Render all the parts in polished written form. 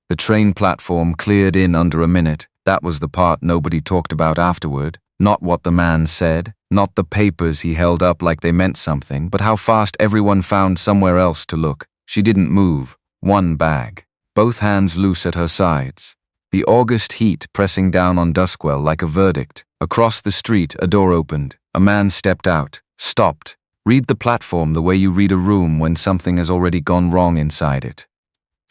The train platform cleared in under a minute. That was the part nobody talked about afterward. Not what the man said, not the papers he held up like they meant something, but how fast everyone found somewhere else to look. She didn't move. One bag. Both hands loose at her sides. The August heat pressing down on Duskwell like a verdict. Across the street, a door opened. A man stepped out. Stopped. Read the platform the way you read a room when something has already gone wrong inside it.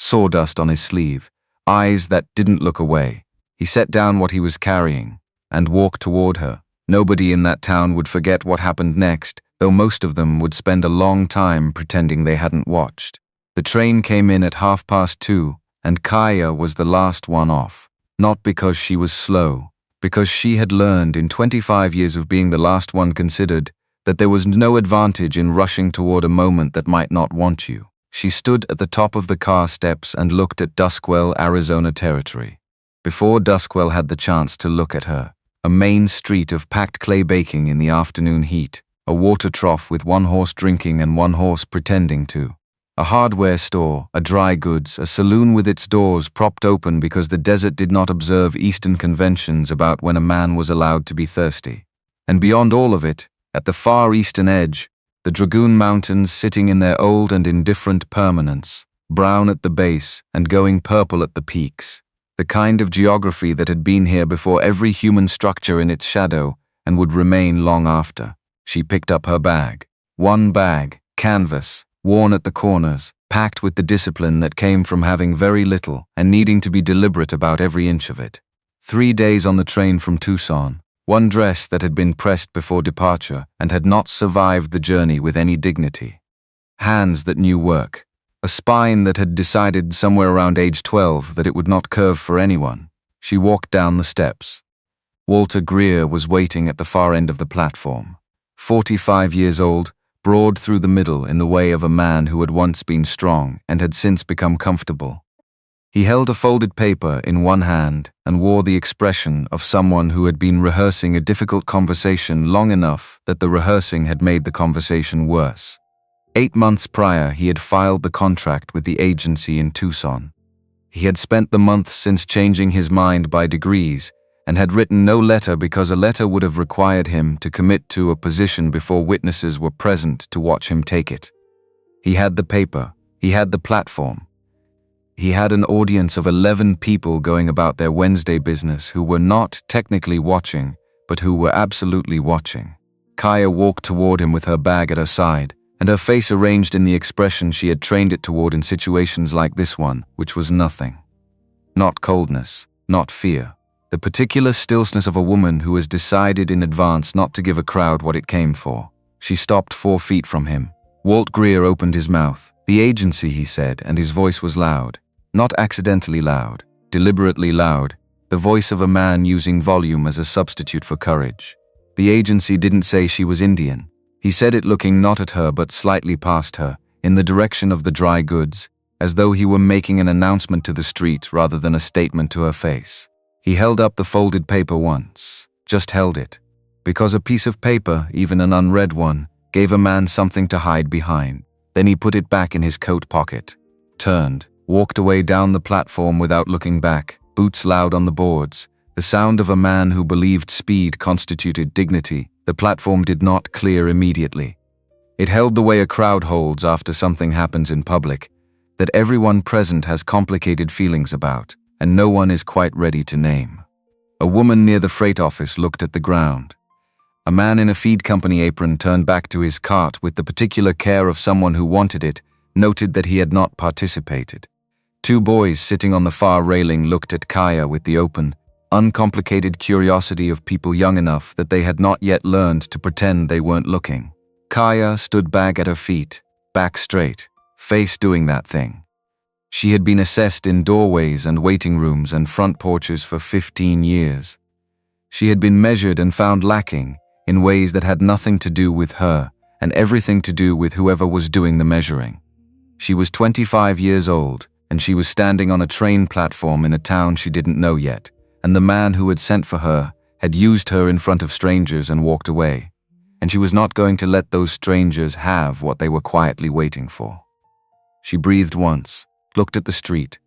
Sawdust on his sleeve. Eyes that didn't look away. He set down what he was carrying and walked toward her. Nobody in that town would forget what happened next, though most of them would spend a long time pretending they hadn't watched. The train came in at 2:30, and Kaya was the last one off. Not because she was slow, because she had learned in 25 years of being the last one considered that there was no advantage in rushing toward a moment that might not want you. She stood at the top of the car steps and looked at Duskwell, Arizona territory. Before Duskwell had the chance to look at her, a main street of packed clay baking in the afternoon heat, a water trough with one horse drinking and one horse pretending to, a hardware store, a dry goods, a saloon with its doors propped open because the desert did not observe Eastern conventions about when a man was allowed to be thirsty. And beyond all of it, at the far eastern edge, the Dragoon Mountains sitting in their old and indifferent permanence, brown at the base and going purple at the peaks, the kind of geography that had been here before every human structure in its shadow and would remain long after. She picked up her bag. One bag, canvas, worn at the corners, packed with the discipline that came from having very little and needing to be deliberate about every inch of it. 3 days on the train from Tucson. One dress that had been pressed before departure and had not survived the journey with any dignity. Hands that knew work. A spine that had decided somewhere around age 12 that it would not curve for anyone. She walked down the steps. Walter Greer was waiting at the far end of the platform. 45 years old, broad through the middle in the way of a man who had once been strong and had since become comfortable. He held a folded paper in one hand and wore the expression of someone who had been rehearsing a difficult conversation long enough that the rehearsing had made the conversation worse. 8 months prior, he had filed the contract with the agency in Tucson. He had spent the months since changing his mind by degrees and had written no letter because a letter would have required him to commit to a position before witnesses were present to watch him take it. He had the paper. He had the platform. He had an audience of 11 people going about their Wednesday business who were not technically watching, but who were absolutely watching. Kaya walked toward him with her bag at her side, and her face arranged in the expression she had trained it toward in situations like this one, which was nothing. Not coldness, not fear. The particular stillness of a woman who has decided in advance not to give a crowd what it came for. She stopped 4 feet from him. Walt Greer opened his mouth. The agency, he said, and his voice was loud. Not accidentally loud, deliberately loud, the voice of a man using volume as a substitute for courage. The agency didn't say she was Indian. He said it looking not at her but slightly past her, in the direction of the dry goods, as though he were making an announcement to the street rather than a statement to her face. He held up the folded paper once, just held it, because a piece of paper, even an unread one, gave a man something to hide behind. Then he put it back in his coat pocket, turned, walked away down the platform without looking back, boots loud on the boards, the sound of a man who believed speed constituted dignity. The platform did not clear immediately. It held the way a crowd holds after something happens in public, that everyone present has complicated feelings about, and no one is quite ready to name. A woman near the freight office looked at the ground. A man in a feed company apron turned back to his cart with the particular care of someone who wanted it, noted that he had not participated. 2 boys sitting on the far railing looked at Kaya with the open, uncomplicated curiosity of people young enough that they had not yet learned to pretend they weren't looking. Kaya stood back at her feet, back straight, face doing that thing. She had been assessed in doorways and waiting rooms and front porches for 15 years. She had been measured and found lacking in ways that had nothing to do with her and everything to do with whoever was doing the measuring. She was 25 years old, and she was standing on a train platform in a town she didn't know yet, and the man who had sent for her had used her in front of strangers and walked away, and she was not going to let those strangers have what they were quietly waiting for. She breathed once, looked at the street.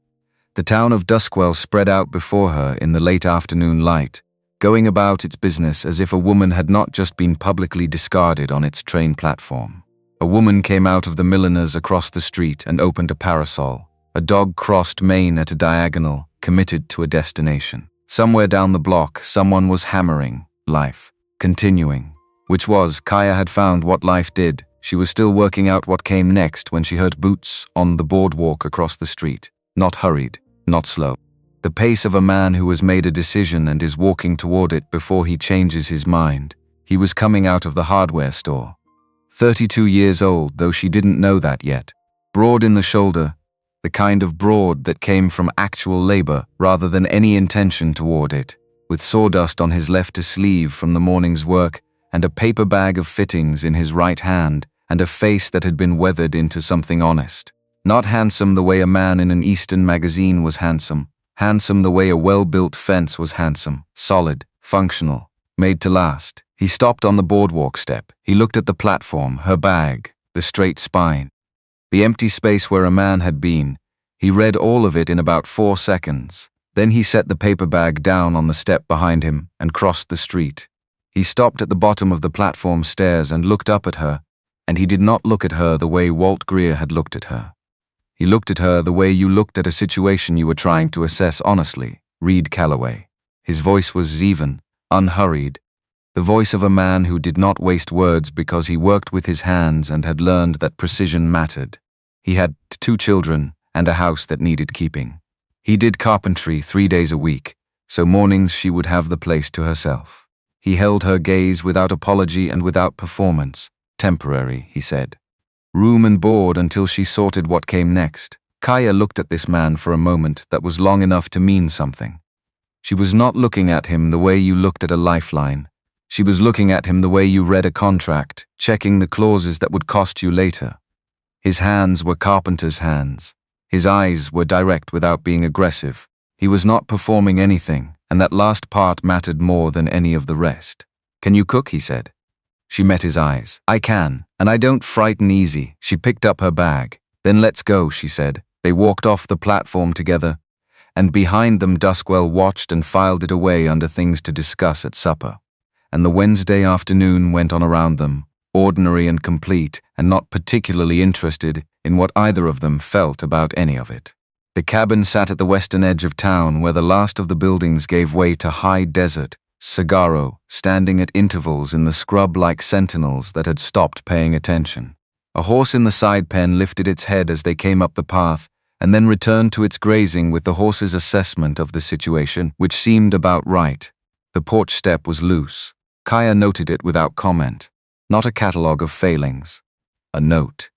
The town of Duskwell spread out before her in the late afternoon light, going about its business as if a woman had not just been publicly discarded on its train platform. A woman came out of the milliner's across the street and opened a parasol. A dog crossed Main at a diagonal, committed to a destination. Somewhere down the block, someone was hammering, life, continuing. Which was, Kaya had found what life did. She was still working out what came next when she heard boots on the boardwalk across the street. Not hurried, not slow. The pace of a man who has made a decision and is walking toward it before he changes his mind. He was coming out of the hardware store. 32 years old, though she didn't know that yet. Broad in the shoulder, the kind of broad that came from actual labor rather than any intention toward it, with sawdust on his left sleeve from the morning's work and a paper bag of fittings in his right hand and a face that had been weathered into something honest. Not handsome the way a man in an Eastern magazine was handsome. Handsome the way a well-built fence was handsome, solid, functional, made to last. He stopped on the boardwalk step. He looked at the platform, her bag, the straight spine, the empty space where a man had been. He read all of it in about 4 seconds. Then he set the paper bag down on the step behind him and crossed the street. He stopped at the bottom of the platform stairs and looked up at her, and he did not look at her the way Walt Greer had looked at her. He looked at her the way you looked at a situation you were trying to assess honestly. Wade Calaway. His voice was even, unhurried, the voice of a man who did not waste words because he worked with his hands and had learned that precision mattered. He had 2 children and a house that needed keeping. He did carpentry 3 days a week, so mornings she would have the place to herself. He held her gaze without apology and without performance. Temporary, he said. Room and board until she sorted what came next. Kaya looked at this man for a moment that was long enough to mean something. She was not looking at him the way you looked at a lifeline. She was looking at him the way you read a contract, checking the clauses that would cost you later. His hands were carpenter's hands. His eyes were direct without being aggressive. He was not performing anything, and that last part mattered more than any of the rest. "Can you cook?" he said. She met his eyes. "I can, and I don't frighten easy." She picked up her bag. "Then let's go," she said. They walked off the platform together, and behind them Duskwell watched and filed it away under things to discuss at supper. And the Wednesday afternoon went on around them, ordinary and complete, and not particularly interested in what either of them felt about any of it. The cabin sat at the western edge of town where the last of the buildings gave way to high desert, Sagaro, standing at intervals in the scrub like sentinels that had stopped paying attention. A horse in the side pen lifted its head as they came up the path, and then returned to its grazing with the horse's assessment of the situation, which seemed about right. The porch step was loose. Kaya noted it without comment. Not a catalogue of failings. A note.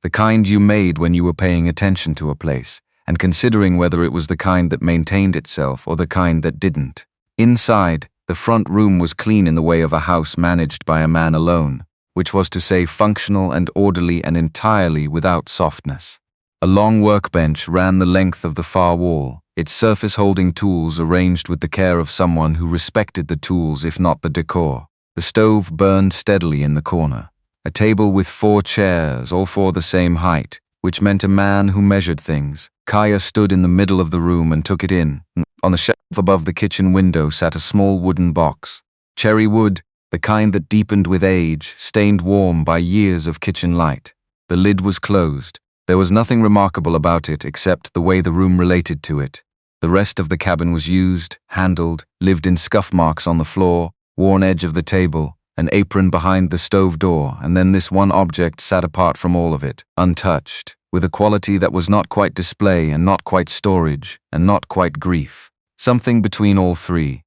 The kind you made when you were paying attention to a place, and considering whether it was the kind that maintained itself or the kind that didn't. Inside, the front room was clean in the way of a house managed by a man alone, which was to say functional and orderly and entirely without softness. A long workbench ran the length of the far wall, its surface holding tools arranged with the care of someone who respected the tools if not the decor. The stove burned steadily in the corner. A table with 4 chairs, all 4 the same height, which meant a man who measured things. Kaya stood in the middle of the room and took it in. On the shelf above the kitchen window sat a small wooden box. Cherry wood, the kind that deepened with age, stained warm by years of kitchen light. The lid was closed. There was nothing remarkable about it except the way the room related to it. The rest of the cabin was used, handled, lived in scuff marks on the floor, worn edge of the table, an apron behind the stove door, and then this one object sat apart from all of it, untouched, with a quality that was not quite display and not quite storage and not quite grief. Something between all 3.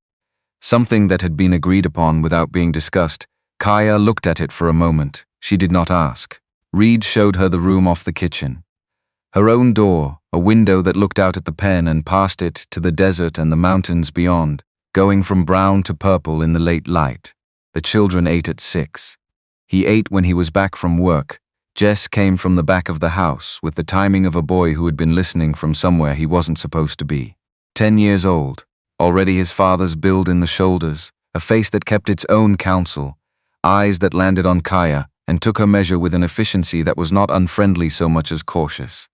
Something that had been agreed upon without being discussed. Kaya looked at it for a moment. She did not ask. Reed showed her the room off the kitchen. Her own door, a window that looked out at the pen and past it to the desert and the mountains beyond, going from brown to purple in the late light. The children ate at 6. He ate when he was back from work. Jess came from the back of the house with the timing of a boy who had been listening from somewhere he wasn't supposed to be. 10 years old, already his father's build in the shoulders, a face that kept its own counsel, eyes that landed on Kaya and took her measure with an efficiency that was not unfriendly so much as cautious.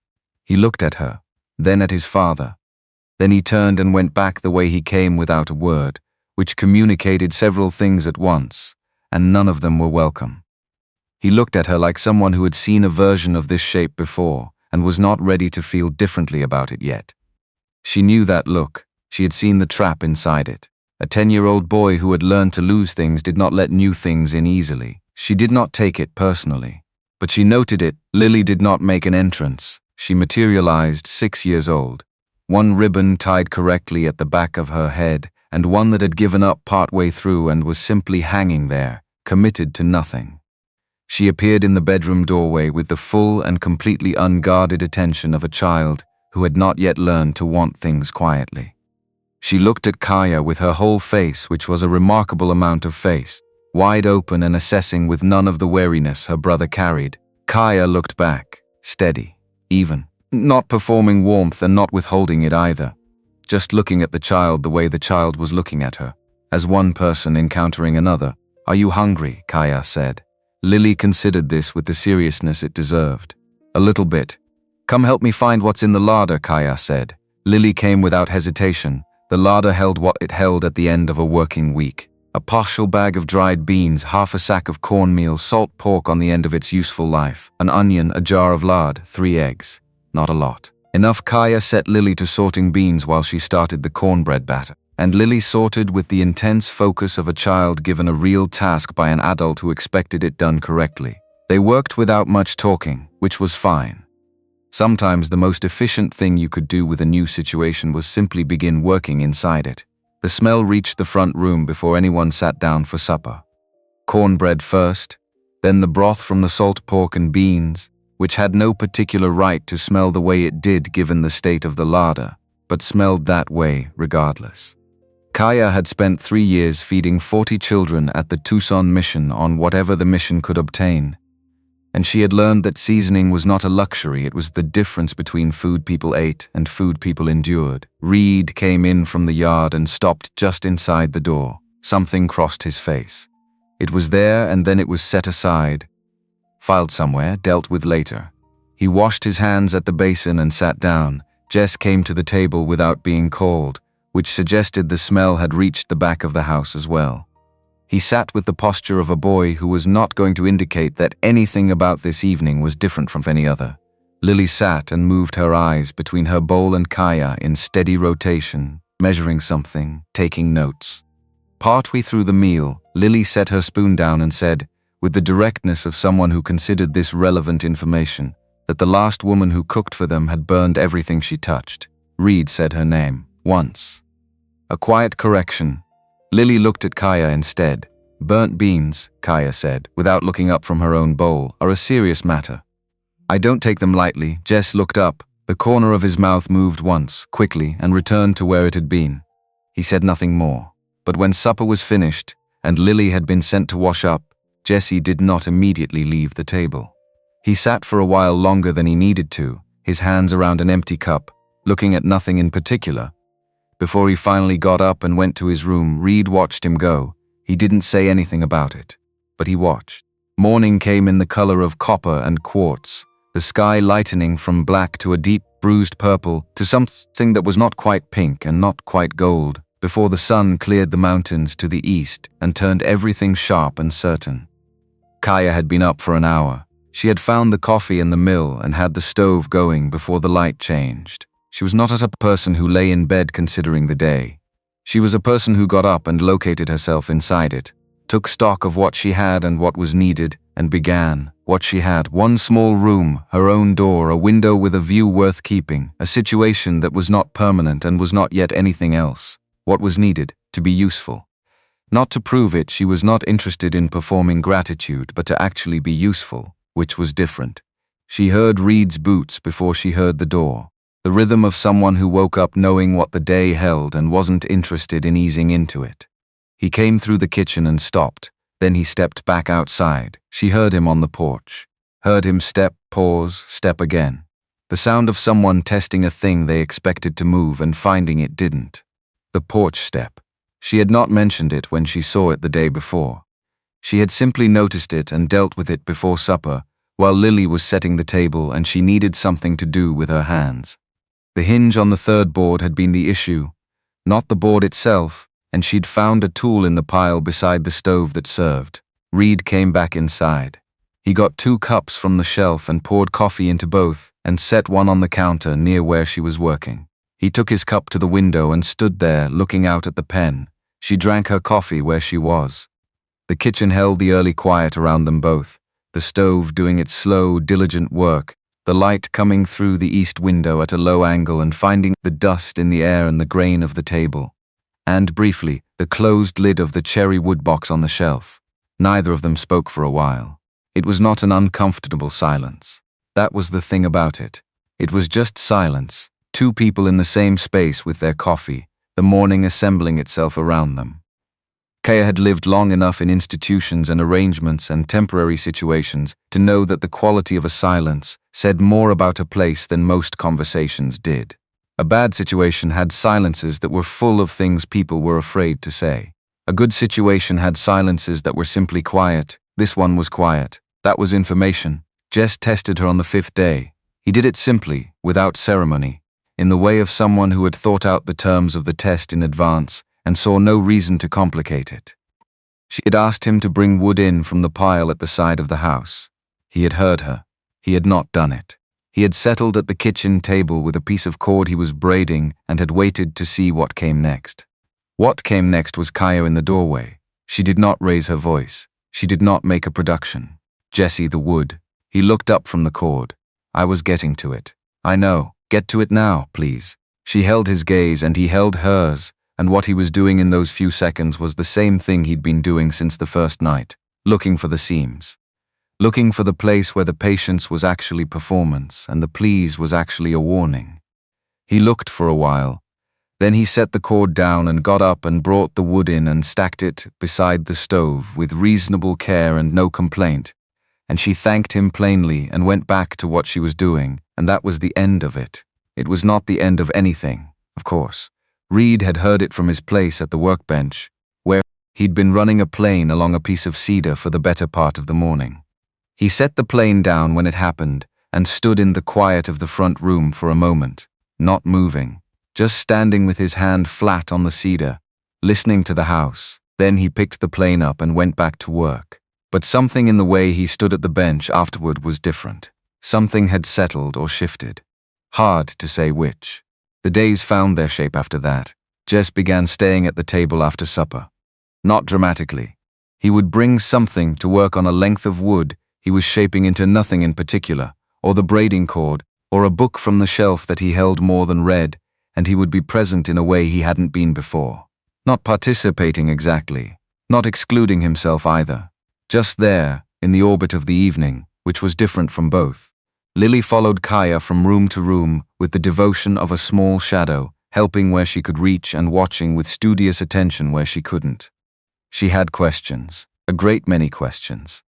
He looked at her, then at his father. Then he turned and went back the way he came without a word, which communicated several things at once, and none of them were welcome. He looked at her like someone who had seen a version of this shape before and was not ready to feel differently about it yet. She knew that look. She had seen the trap inside it. A 10-year-old boy who had learned to lose things did not let new things in easily. She did not take it personally, but she noted it. Lily did not make an entrance. She materialized 6 years old. One ribbon tied correctly at the back of her head, and one that had given up partway through and was simply hanging there, committed to nothing. She appeared in the bedroom doorway with the full and completely unguarded attention of a child who had not yet learned to want things quietly. She looked at Kaya with her whole face, which was a remarkable amount of face, wide open and assessing with none of the wariness her brother carried. Kaya looked back, steady, even, not performing warmth and not withholding it either, just looking at the child the way the child was looking at her, as one person encountering another. "Are you hungry?" Kaya said. Lily considered this with the seriousness it deserved. "A little bit." "Come help me find what's in the larder," Kaya said. Lily came without hesitation. The larder held what it held at the end of a working week. A partial bag of dried beans, half a sack of cornmeal, salt pork on the end of its useful life, an onion, a jar of lard, 3 eggs. Not a lot. Enough. Kaya set Lily to sorting beans while she started the cornbread batter, and Lily sorted with the intense focus of a child given a real task by an adult who expected it done correctly. They worked without much talking, which was fine. Sometimes the most efficient thing you could do with a new situation was simply begin working inside it. The smell reached the front room before anyone sat down for supper. Cornbread first, then the broth from the salt pork and beans, which had no particular right to smell the way it did given the state of the larder, but smelled that way regardless. Kaya had spent 3 years feeding 40 children at the Tucson mission on whatever the mission could obtain, and she had learned that seasoning was not a luxury, it was the difference between food people ate and food people endured. Reed came in from the yard and stopped just inside the door. Something crossed his face. It was there and then it was set aside, filed somewhere, dealt with later. He washed his hands at the basin and sat down. Jess came to the table without being called, which suggested the smell had reached the back of the house as well. He sat with the posture of a boy who was not going to indicate that anything about this evening was different from any other. Lily sat and moved her eyes between her bowl and Kaya in steady rotation, measuring something, taking notes. Partway through the meal, Lily set her spoon down and said, with the directness of someone who considered this relevant information, that the last woman who cooked for them had burned everything she touched. Reed said her name, once. A quiet correction. Lily looked at Kaya instead. "Burnt beans," Kaya said, without looking up from her own bowl, "are a serious matter. I don't take them lightly." Jess looked up. The corner of his mouth moved once, quickly, and returned to where it had been. He said nothing more. But when supper was finished, and Lily had been sent to wash up, Jesse did not immediately leave the table. He sat for a while longer than he needed to, his hands around an empty cup, looking at nothing in particular. Before he finally got up and went to his room, Reed watched him go. He didn't say anything about it, but he watched. Morning came in the color of copper and quartz, the sky lightening from black to a deep, bruised purple to something that was not quite pink and not quite gold, before the sun cleared the mountains to the east and turned everything sharp and certain. Kaya had been up for an hour. She had found the coffee in the mill and had the stove going before the light changed. She was not a person who lay in bed considering the day. She was a person who got up and located herself inside it, took stock of what she had and what was needed, and began what she had. One small room, her own door, a window with a view worth keeping, a situation that was not permanent and was not yet anything else. What was needed? To be useful. Not to prove it, she was not interested in performing gratitude, but to actually be useful, which was different. She heard Reed's boots before she heard the door. The rhythm of someone who woke up knowing what the day held and wasn't interested in easing into it. He came through the kitchen and stopped. Then he stepped back outside. She heard him on the porch. Heard him step, pause, step again. The sound of someone testing a thing they expected to move and finding it didn't. The porch step. She had not mentioned it when she saw it the day before. She had simply noticed it and dealt with it before supper, while Lily was setting the table and she needed something to do with her hands. The hinge on the third board had been the issue, not the board itself, and she'd found a tool in the pile beside the stove that served. Reed came back inside. He got 2 cups from the shelf and poured coffee into both and set one on the counter near where she was working. He took his cup to the window and stood there looking out at the pen. She drank her coffee where she was. The kitchen held the early quiet around them both, the stove doing its slow, diligent work, the light coming through the east window at a low angle and finding the dust in the air and the grain of the table. And, briefly, the closed lid of the cherry wood box on the shelf. Neither of them spoke for a while. It was not an uncomfortable silence. That was the thing about it. It was just silence, 2 people in the same space with their coffee, the morning assembling itself around them. Kaya had lived long enough in institutions and arrangements and temporary situations to know that the quality of a silence said more about a place than most conversations did. A bad situation had silences that were full of things people were afraid to say. A good situation had silences that were simply quiet. This one was quiet. That was information. Jess tested her on the 5th day. He did it simply, without ceremony, in the way of someone who had thought out the terms of the test in advance and saw no reason to complicate it. She had asked him to bring wood in from the pile at the side of the house. He had heard her. He had not done it. He had settled at the kitchen table with a piece of cord he was braiding and had waited to see what came next. What came next was Kaya in the doorway. She did not raise her voice. She did not make a production. Jesse, the wood. He looked up from the cord. I was getting to it. I know. Get to it now, please. She held his gaze and he held hers, and what he was doing in those few seconds was the same thing he'd been doing since the first night, looking for the seams. Looking for the place where the patience was actually performance and the please was actually a warning. He looked for a while. Then he set the cord down and got up and brought the wood in and stacked it beside the stove with reasonable care and no complaint, and she thanked him plainly and went back to what she was doing, and that was the end of it. It was not the end of anything, of course. Reed had heard it from his place at the workbench, where he'd been running a plane along a piece of cedar for the better part of the morning. He set the plane down when it happened and stood in the quiet of the front room for a moment, not moving, just standing with his hand flat on the cedar, listening to the house. Then he picked the plane up and went back to work. But something in the way he stood at the bench afterward was different. Something had settled or shifted. Hard to say which. The days found their shape after that. Jess began staying at the table after supper. Not dramatically. He would bring something to work on a length of wood he was shaping into nothing in particular, or the braiding cord, or a book from the shelf that he held more than read, and he would be present in a way he hadn't been before. Not participating exactly, not excluding himself either. Just there, in the orbit of the evening, which was different from both. Lily followed Kaya from room to room with the devotion of a small shadow, helping where she could reach and watching with studious attention where she couldn't. She had questions, a great many questions.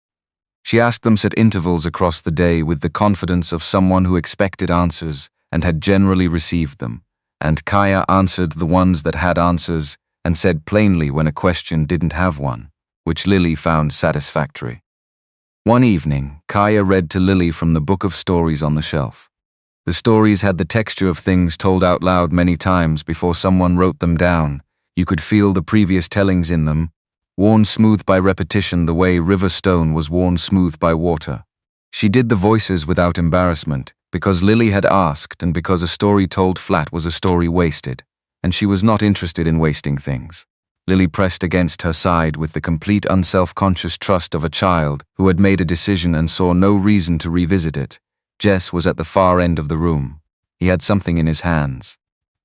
She asked them at intervals across the day with the confidence of someone who expected answers and had generally received them, and Kaya answered the ones that had answers and said plainly when a question didn't have one, which Lily found satisfactory. One evening, Kaya read to Lily from the book of stories on the shelf. The stories had the texture of things told out loud many times before someone wrote them down. You could feel the previous tellings in them, worn smooth by repetition the way river stone was worn smooth by water. She did the voices without embarrassment, because Lily had asked and because a story told flat was a story wasted, and she was not interested in wasting things. Lily pressed against her side with the complete unself-conscious trust of a child who had made a decision and saw no reason to revisit it. Jess was at the far end of the room. He had something in his hands.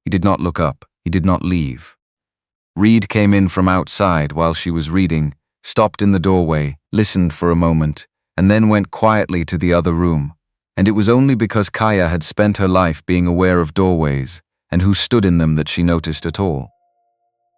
He did not look up. He did not leave. Reed came in from outside while she was reading, stopped in the doorway, listened for a moment, and then went quietly to the other room. And it was only because Kaya had spent her life being aware of doorways and who stood in them that she noticed at all.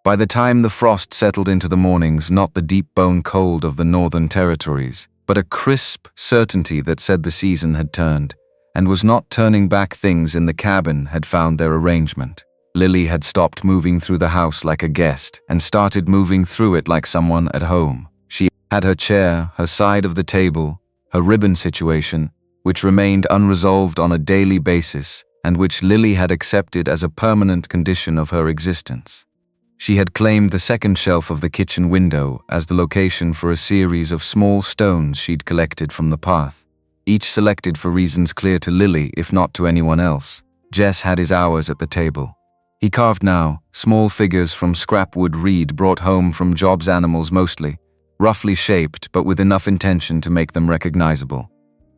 By the time the frost settled into the mornings, not the deep bone cold of the northern territories, but a crisp certainty that said the season had turned, and was not turning back. Things in the cabin had found their arrangement. Lily had stopped moving through the house like a guest and started moving through it like someone at home. She had her chair, her side of the table, her ribbon situation, which remained unresolved on a daily basis, and which Lily had accepted as a permanent condition of her existence. She had claimed the second shelf of the kitchen window as the location for a series of small stones she'd collected from the path, each selected for reasons clear to Lily if not to anyone else. Jess had his hours at the table. He carved now, small figures from scrap wood Reed brought home from Job's animals mostly, roughly shaped but with enough intention to make them recognizable.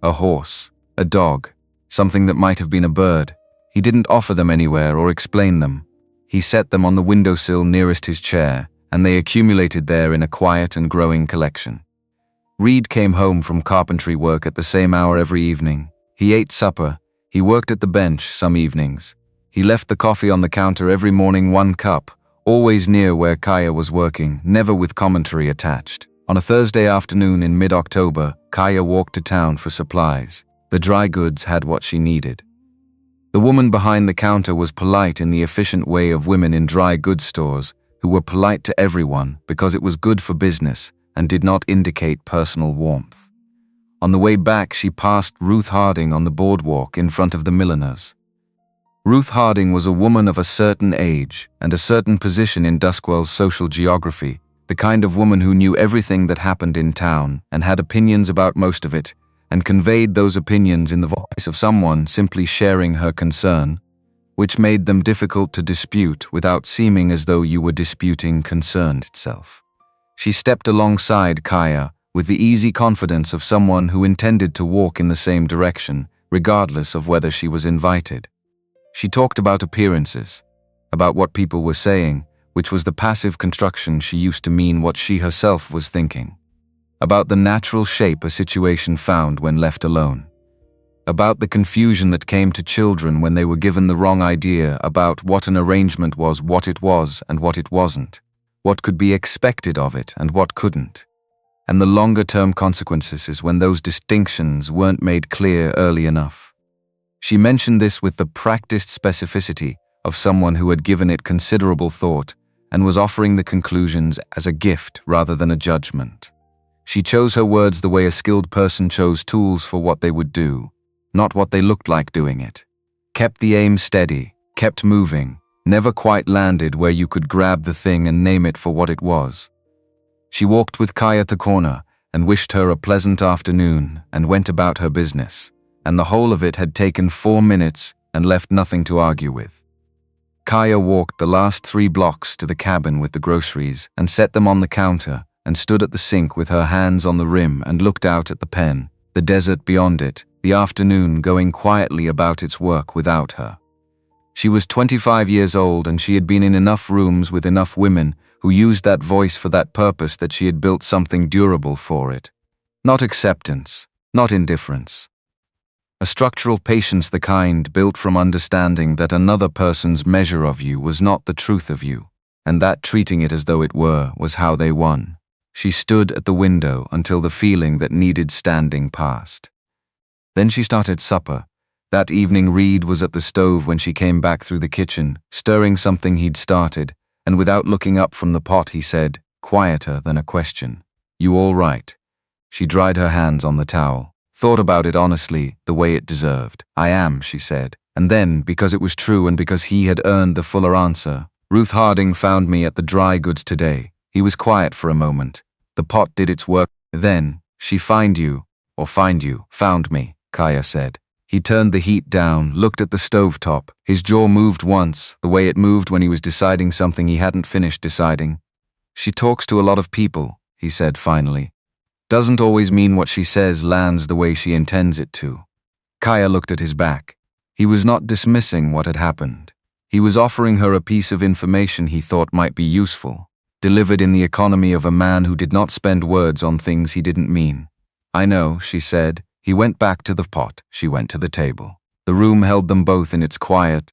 A horse, a dog, something that might have been a bird. He didn't offer them anywhere or explain them. He set them on the windowsill nearest his chair, and they accumulated there in a quiet and growing collection. Reed came home from carpentry work at the same hour every evening. He ate supper. He worked at the bench some evenings. He left the coffee on the counter every morning, 1 cup, always near where Kaya was working, never with commentary attached. On a Thursday afternoon in mid-October, Kaya walked to town for supplies. The dry goods had what she needed. The woman behind the counter was polite in the efficient way of women in dry goods stores, who were polite to everyone because it was good for business and did not indicate personal warmth. On the way back, she passed Ruth Harding on the boardwalk in front of the milliners. Ruth Harding was a woman of a certain age and a certain position in Duskwell's social geography, the kind of woman who knew everything that happened in town and had opinions about most of it, and conveyed those opinions in the voice of someone simply sharing her concern, which made them difficult to dispute without seeming as though you were disputing concern itself. She stepped alongside Kaya with the easy confidence of someone who intended to walk in the same direction, regardless of whether she was invited. She talked about appearances, about what people were saying, which was the passive construction she used to mean what she herself was thinking. About the natural shape a situation found when left alone. About the confusion that came to children when they were given the wrong idea about what an arrangement was, what it was and what it wasn't, what could be expected of it and what couldn't, and the longer-term consequences is when those distinctions weren't made clear early enough. She mentioned this with the practiced specificity of someone who had given it considerable thought and was offering the conclusions as a gift rather than a judgment. She chose her words the way a skilled person chose tools for what they would do, not what they looked like doing it. Kept the aim steady, kept moving, never quite landed where you could grab the thing and name it for what it was. She walked with Kaya to corner and wished her a pleasant afternoon and went about her business, and the whole of it had taken 4 minutes and left nothing to argue with. Kaya walked the last 3 blocks to the cabin with the groceries and set them on the counter, and stood at the sink with her hands on the rim and looked out at the pen, the desert beyond it, the afternoon going quietly about its work without her. She was 25 years old and she had been in enough rooms with enough women who used that voice for that purpose that she had built something durable for it. Not acceptance, not indifference. A structural patience, the kind built from understanding that another person's measure of you was not the truth of you, and that treating it as though it were was how they won. She stood at the window until the feeling that needed standing passed. Then she started supper. That evening Reed was at the stove when she came back through the kitchen, stirring something he'd started, and without looking up from the pot he said, quieter than a question, "You all right?" She dried her hands on the towel, thought about it honestly, the way it deserved. "I am," she said, and then, because it was true and because he had earned the fuller answer, "Ruth Harding found me at the dry goods today." He was quiet for a moment. The pot did its work. "Then, she found you," "Found me," Kaya said. He turned the heat down, looked at the stovetop. His jaw moved once, the way it moved when he was deciding something he hadn't finished deciding. "She talks to a lot of people," he said finally. "Doesn't always mean what she says lands the way she intends it to." Kaya looked at his back. He was not dismissing what had happened. He was offering her a piece of information he thought might be useful, delivered in the economy of a man who did not spend words on things he didn't mean. "I know," she said. He went back to the pot. She went to the table. The room held them both in its quiet,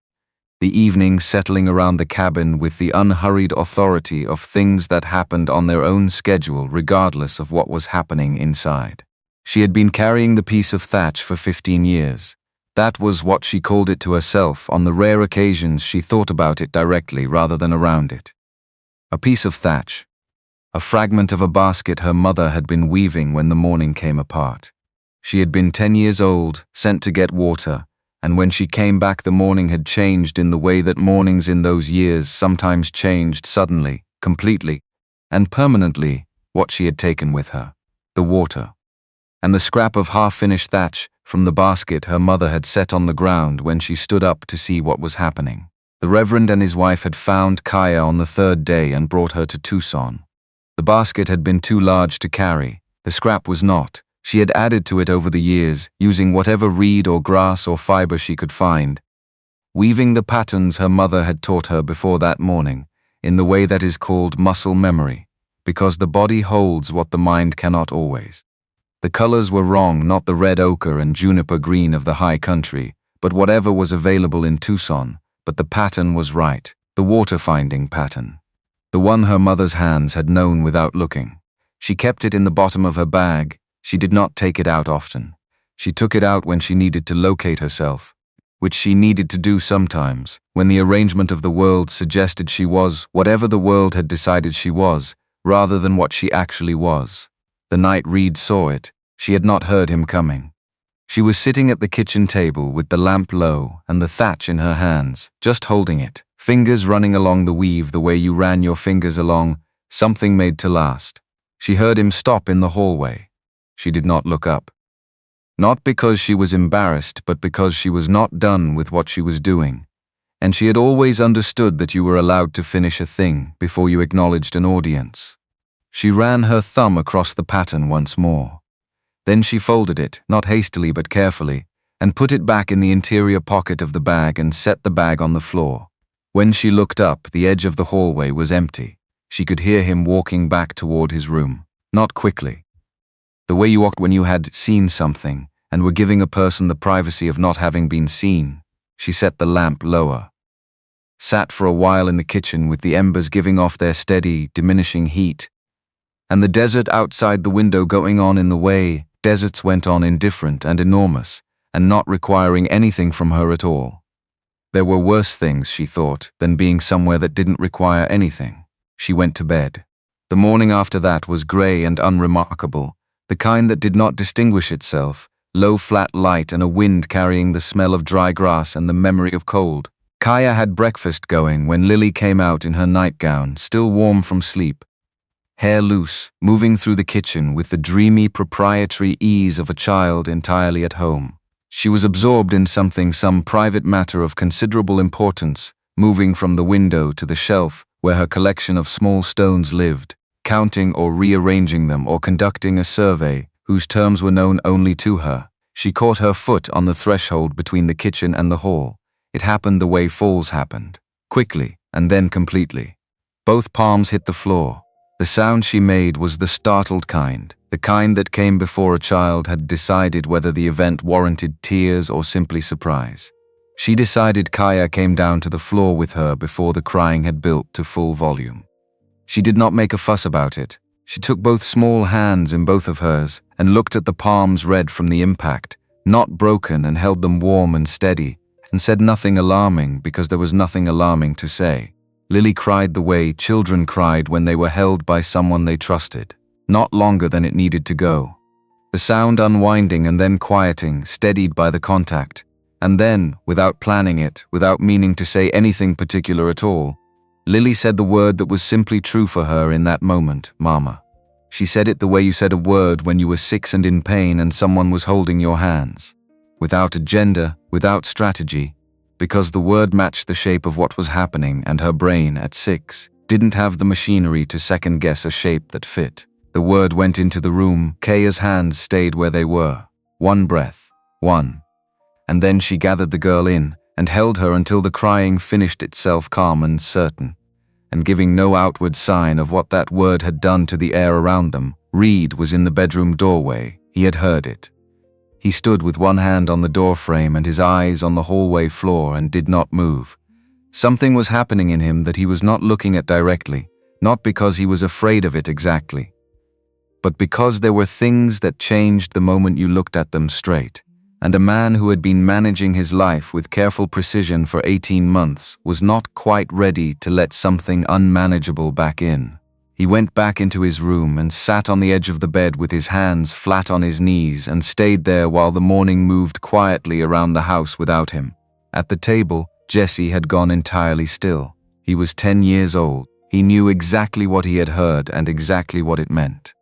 the evening settling around the cabin with the unhurried authority of things that happened on their own schedule regardless of what was happening inside. She had been carrying the piece of thatch for 15 years. That was what she called it to herself on the rare occasions she thought about it directly rather than around it. A piece of thatch, a fragment of a basket her mother had been weaving when the morning came apart. She had been 10 years old, sent to get water, and when she came back the morning had changed in the way that mornings in those years sometimes changed suddenly, completely, and permanently what she had taken with her. The water. And the scrap of half-finished thatch from the basket her mother had set on the ground when she stood up to see what was happening. The Reverend and his wife had found Kaya on the third day and brought her to Tucson. The basket had been too large to carry. The scrap was not. She had added to it over the years, using whatever reed or grass or fiber she could find, weaving the patterns her mother had taught her before that morning, in the way that is called muscle memory, because the body holds what the mind cannot always. The colors were wrong, not the red ochre and juniper green of the high country, but whatever was available in Tucson, but the pattern was right, the water-finding pattern. The one her mother's hands had known without looking. She kept it in the bottom of her bag. She did not take it out often. She took it out when she needed to locate herself, which she needed to do sometimes, when the arrangement of the world suggested she was whatever the world had decided she was, rather than what she actually was. The night Reed saw it, she had not heard him coming. She was sitting at the kitchen table with the lamp low and the thatch in her hands, just holding it, fingers running along the weave the way you ran your fingers along something made to last. She heard him stop in the hallway. She did not look up. Not because she was embarrassed, but because she was not done with what she was doing. And she had always understood that you were allowed to finish a thing before you acknowledged an audience. She ran her thumb across the pattern once more. Then she folded it, not hastily but carefully, and put it back in the interior pocket of the bag and set the bag on the floor. When she looked up, the edge of the hallway was empty. She could hear him walking back toward his room, not quickly. The way you walked when you had seen something and were giving a person the privacy of not having been seen. She set the lamp lower. Sat for a while in the kitchen with the embers giving off their steady, diminishing heat, and the desert outside the window going on in the way deserts went on, indifferent and enormous, and not requiring anything from her at all. There were worse things, she thought, than being somewhere that didn't require anything. She went to bed. The morning after that was grey and unremarkable, the kind that did not distinguish itself, low flat light and a wind carrying the smell of dry grass and the memory of cold. Kaya had breakfast going when Lily came out in her nightgown, still warm from sleep, hair loose, moving through the kitchen with the dreamy proprietary ease of a child entirely at home. She was absorbed in something, some private matter of considerable importance, moving from the window to the shelf where her collection of small stones lived, counting or rearranging them or conducting a survey whose terms were known only to her. She caught her foot on the threshold between the kitchen and the hall. It happened the way falls happened, quickly and then completely. Both palms hit the floor. The sound she made was the startled kind, the kind that came before a child had decided whether the event warranted tears or simply surprise. She decided Kaya came down to the floor with her before the crying had built to full volume. She did not make a fuss about it. She took both small hands in both of hers and looked at the palms red from the impact, not broken, and held them warm and steady, and said nothing alarming because there was nothing alarming to say. Lily cried the way children cried when they were held by someone they trusted, not longer than it needed to go. The sound unwinding and then quieting, steadied by the contact, and then, without planning it, without meaning to say anything particular at all, Lily said the word that was simply true for her in that moment, Mama. She said it the way you said a word when you were 6 and in pain and someone was holding your hands. Without agenda, without strategy, because the word matched the shape of what was happening and her brain, at 6, didn't have the machinery to second-guess a shape that fit. The word went into the room. Kaya's hands stayed where they were. One breath. One. And then she gathered the girl in and held her until the crying finished itself calm and certain, and giving no outward sign of what that word had done to the air around them. Reed was in the bedroom doorway. He had heard it. He stood with one hand on the doorframe and his eyes on the hallway floor and did not move. Something was happening in him that he was not looking at directly, not because he was afraid of it exactly, but because there were things that changed the moment you looked at them straight. And a man who had been managing his life with careful precision for 18 months was not quite ready to let something unmanageable back in. He went back into his room and sat on the edge of the bed with his hands flat on his knees and stayed there while the morning moved quietly around the house without him. At the table, Jesse had gone entirely still. He was 10 years old. He knew exactly what he had heard and exactly what it meant.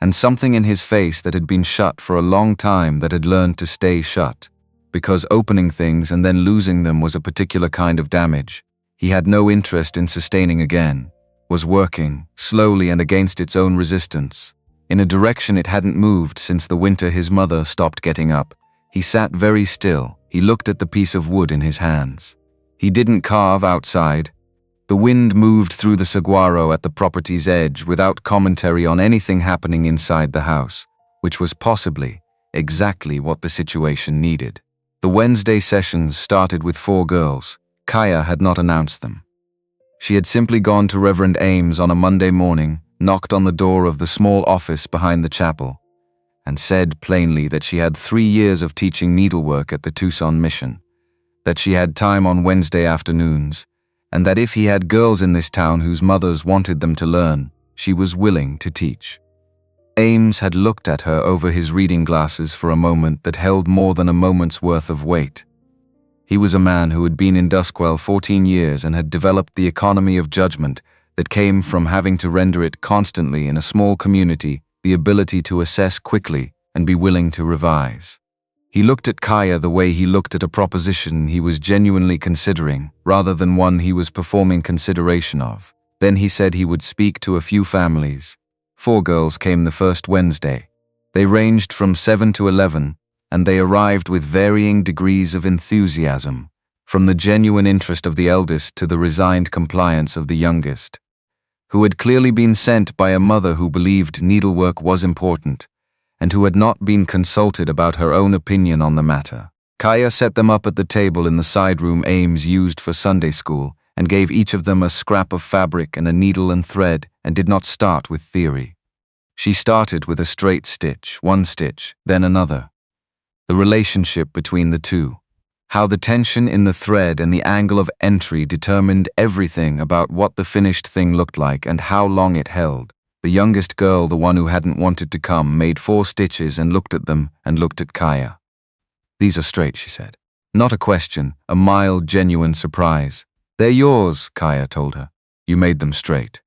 And something in his face that had been shut for a long time that had learned to stay shut. Because opening things and then losing them was a particular kind of damage he had no interest in sustaining again, was working, slowly and against its own resistance, in a direction it hadn't moved since the winter his mother stopped getting up. He sat very still. He looked at the piece of wood in his hands. He didn't carve outside. The wind moved through the saguaro at the property's edge without commentary on anything happening inside the house, which was possibly exactly what the situation needed. The Wednesday sessions started with 4 girls. Kaya had not announced them. She had simply gone to Reverend Ames on a Monday morning, knocked on the door of the small office behind the chapel, and said plainly that she had 3 years of teaching needlework at the Tucson mission, that she had time on Wednesday afternoons, and that if he had girls in this town whose mothers wanted them to learn, she was willing to teach. Ames had looked at her over his reading glasses for a moment that held more than a moment's worth of weight. He was a man who had been in Duskwell 14 years and had developed the economy of judgment that came from having to render it constantly in a small community, the ability to assess quickly and be willing to revise. He looked at Kaya the way he looked at a proposition he was genuinely considering, rather than one he was performing consideration of. Then he said he would speak to a few families. 4 girls came the first Wednesday. They ranged from 7 to 11, and they arrived with varying degrees of enthusiasm, from the genuine interest of the eldest to the resigned compliance of the youngest, who had clearly been sent by a mother who believed needlework was important, and who had not been consulted about her own opinion on the matter. Kaya set them up at the table in the side room Ames used for Sunday school, and gave each of them a scrap of fabric and a needle and thread, and did not start with theory. She started with a straight stitch, 1 stitch, then another. The relationship between the two, how the tension in the thread and the angle of entry determined everything about what the finished thing looked like and how long it held. The youngest girl, the one who hadn't wanted to come, made 4 stitches and looked at them and looked at Kaya. "These are straight," she said. Not a question, a mild, genuine surprise. "They're yours," Kaya told her. "You made them straight."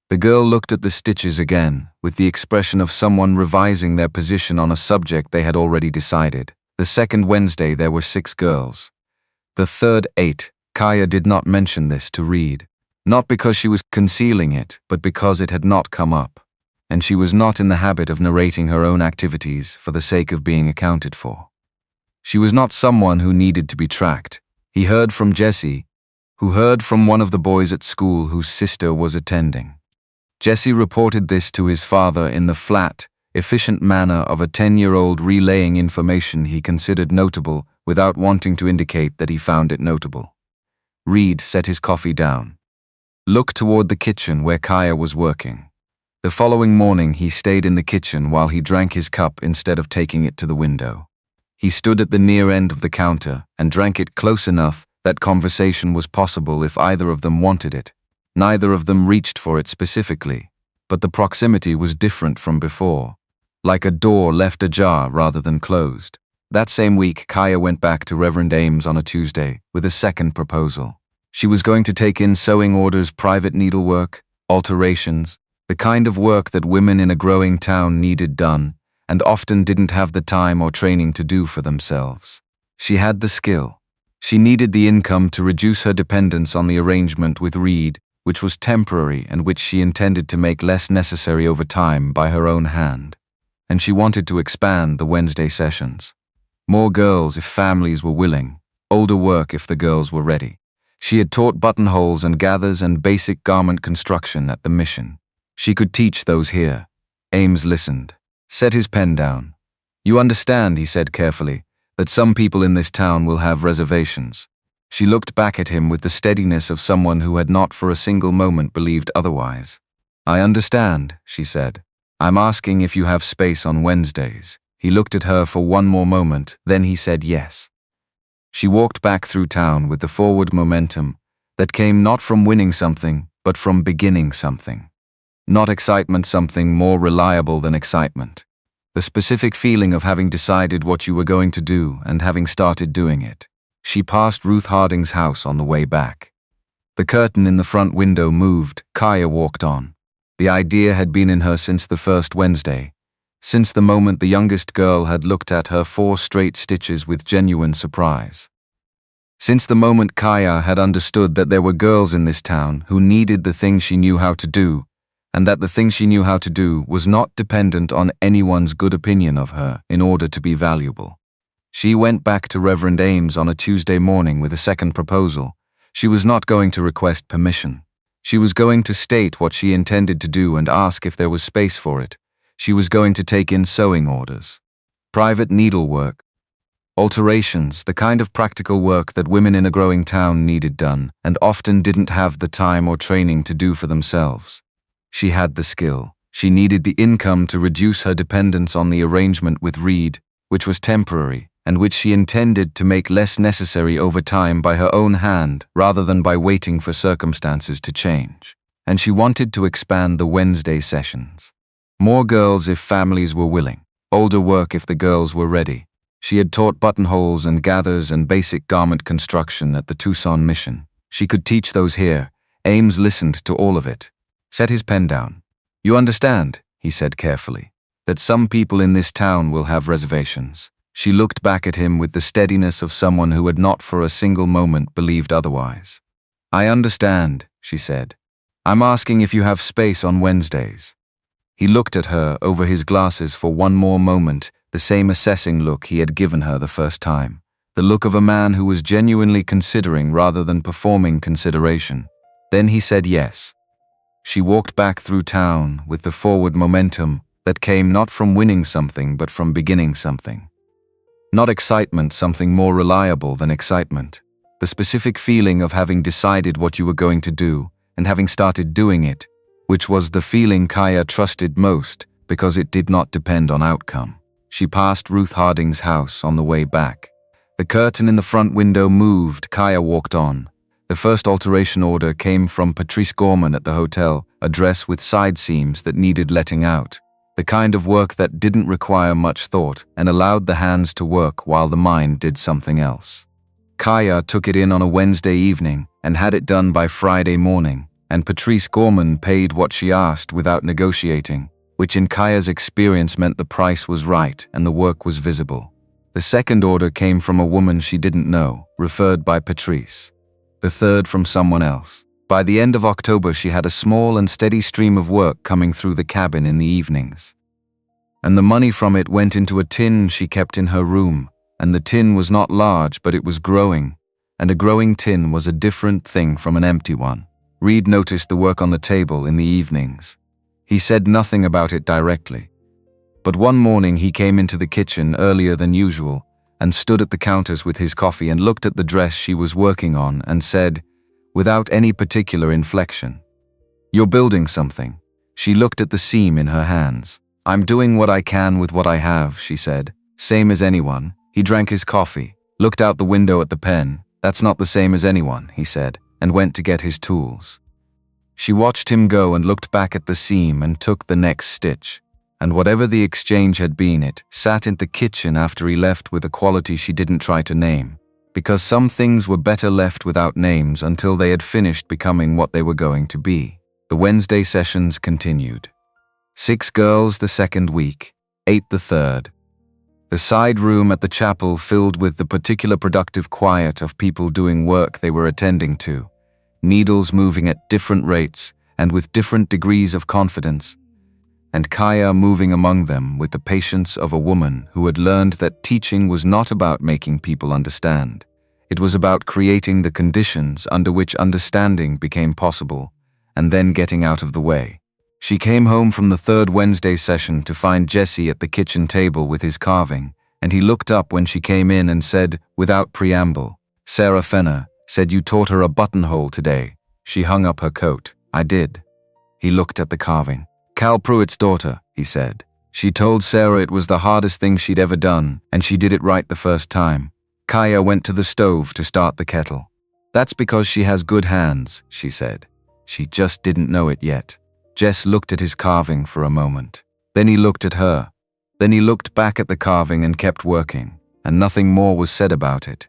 The girl looked at the stitches again, with the expression of someone revising their position on a subject they had already decided. The second Wednesday there were 6 girls. The third 8. Kaya did not mention this to Reed. Not because she was concealing it, but because it had not come up, and she was not in the habit of narrating her own activities for the sake of being accounted for. She was not someone who needed to be tracked. He heard from Jesse, who heard from one of the boys at school whose sister was attending. Jesse reported this to his father in the flat, efficient manner of a 10-year-old relaying information he considered notable without wanting to indicate that he found it notable. Reed set his coffee down. Looked toward the kitchen where Kaya was working. The following morning he stayed in the kitchen while he drank his cup instead of taking it to the window. He stood at the near end of the counter and drank it close enough that conversation was possible if either of them wanted it. Neither of them reached for it specifically, but the proximity was different from before, like a door left ajar rather than closed. That same week, Kaya went back to Reverend Ames on a Tuesday with a second proposal. She was going to take in sewing orders, private needlework, alterations, the kind of work that women in a growing town needed done, and often didn't have the time or training to do for themselves. She had the skill. She needed the income to reduce her dependence on the arrangement with Reed, which was temporary and which she intended to make less necessary over time by her own hand. And she wanted to expand the Wednesday sessions. More girls if families were willing, older work if the girls were ready. She had taught buttonholes and gathers and basic garment construction at the mission. She could teach those here. Ames listened, set his pen down. "You understand," he said carefully, "that some people in this town will have reservations." She looked back at him with the steadiness of someone who had not for a single moment believed otherwise. "I understand," she said. "I'm asking if you have space on Wednesdays." He looked at her for one more moment, then he said yes. She walked back through town with the forward momentum that came not from winning something, but from beginning something. Not excitement, something more reliable than excitement. The specific feeling of having decided what you were going to do and having started doing it. She passed Ruth Harding's house on the way back. The curtain in the front window moved. Kaya walked on. The idea had been in her since the first Wednesday, since the moment the youngest girl had looked at her 4 straight stitches with genuine surprise. Since the moment Kaya had understood that there were girls in this town who needed the thing she knew how to do, and that the thing she knew how to do was not dependent on anyone's good opinion of her in order to be valuable. She went back to Reverend Ames on a Tuesday morning with a second proposal. She was not going to request permission. She was going to state what she intended to do and ask if there was space for it. She was going to take in sewing orders, private needlework, alterations, the kind of practical work that women in a growing town needed done and often didn't have the time or training to do for themselves. She had the skill. She needed the income to reduce her dependence on the arrangement with Reed, which was temporary, and which she intended to make less necessary over time by her own hand rather than by waiting for circumstances to change. And she wanted to expand the Wednesday sessions. More girls if families were willing. Older work if the girls were ready. She had taught buttonholes and gathers and basic garment construction at the Tucson mission. She could teach those here. Ames listened to all of it. Set his pen down. You understand, he said carefully, that some people in this town will have reservations. She looked back at him with the steadiness of someone who had not for a single moment believed otherwise. I understand, she said. I'm asking if you have space on Wednesdays. He looked at her over his glasses for one more moment, the same assessing look he had given her the first time. The look of a man who was genuinely considering rather than performing consideration. Then he said yes. She walked back through town with the forward momentum that came not from winning something but from beginning something. Not excitement, something more reliable than excitement. The specific feeling of having decided what you were going to do and having started doing it, which was the feeling Kaya trusted most because it did not depend on outcome. She passed Ruth Harding's house on the way back. The curtain in the front window moved. Kaya walked on. The first alteration order came from Patrice Gorman at the hotel, a dress with side seams that needed letting out. The kind of work that didn't require much thought and allowed the hands to work while the mind did something else. Kaya took it in on a Wednesday evening and had it done by Friday morning, and Patrice Gorman paid what she asked without negotiating, which in Kaya's experience meant the price was right and the work was visible. The second order came from a woman she didn't know, referred by Patrice. The third from someone else. By the end of October, she had a small and steady stream of work coming through the cabin in the evenings. And the money from it went into a tin she kept in her room, and the tin was not large, but it was growing, and a growing tin was a different thing from an empty one. Reed noticed the work on the table in the evenings. He said nothing about it directly. But one morning he came into the kitchen earlier than usual, and stood at the counters with his coffee and looked at the dress she was working on and said, without any particular inflection, "You're building something." She looked at the seam in her hands. "I'm doing what I can with what I have," she said. "Same as anyone." He drank his coffee, looked out the window at the pen. "That's not the same as anyone," he said, and went to get his tools. She watched him go and looked back at the seam and took the next stitch. And whatever the exchange had been, it sat in the kitchen after he left with a quality she didn't try to name, because some things were better left without names until they had finished becoming what they were going to be. The Wednesday sessions continued. 6 girls the second week, 8 the third. The side room at the chapel filled with the particular productive quiet of people doing work they were attending to, needles moving at different rates and with different degrees of confidence, and Kaya moving among them with the patience of a woman who had learned that teaching was not about making people understand. It was about creating the conditions under which understanding became possible, and then getting out of the way. She came home from the third Wednesday session to find Jesse at the kitchen table with his carving, and he looked up when she came in and said, without preamble, "Sarah Fenner said you taught her a buttonhole today." She hung up her coat. "I did." He looked at the carving. "Cal Pruitt's daughter," he said. "She told Sarah it was the hardest thing she'd ever done, and she did it right the first time." Kaya went to the stove to start the kettle. "That's because she has good hands," she said. She just didn't know it yet. Jess looked at his carving for a moment. Then he looked at her. Then he looked back at the carving and kept working, and nothing more was said about it.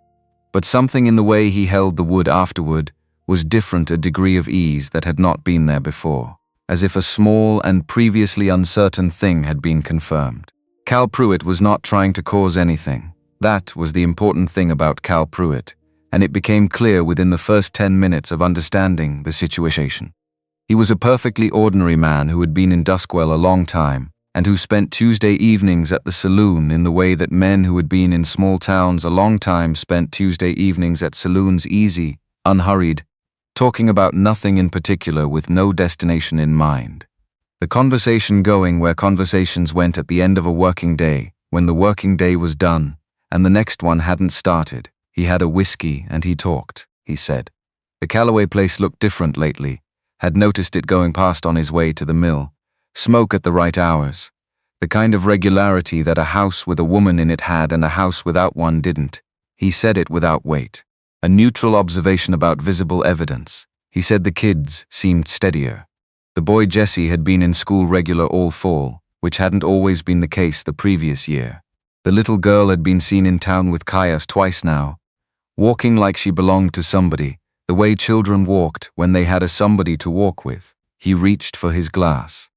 But something in the way he held the wood afterward was different, a degree of ease that had not been there before, as if a small and previously uncertain thing had been confirmed. Cal Pruitt was not trying to cause anything. That was the important thing about Cal Pruitt, and it became clear within the first 10 minutes of understanding the situation. He was a perfectly ordinary man who had been in Duskwell a long time, and who spent Tuesday evenings at the saloon in the way that men who had been in small towns a long time spent Tuesday evenings at saloons, easy, unhurried, talking about nothing in particular with no destination in mind. The conversation going where conversations went at the end of a working day, when the working day was done, and the next one hadn't started. He had a whiskey and he talked, he said. The Calaway place looked different lately. Had noticed it going past on his way to the mill. Smoke at the right hours. The kind of regularity that a house with a woman in it had and a house without one didn't. He said it without weight. A neutral observation about visible evidence. He said the kids seemed steadier. The boy Jesse had been in school regular all fall, which hadn't always been the case the previous year. The little girl had been seen in town with Caius twice now, walking like she belonged to somebody, the way children walked when they had a somebody to walk with. He reached for his glass.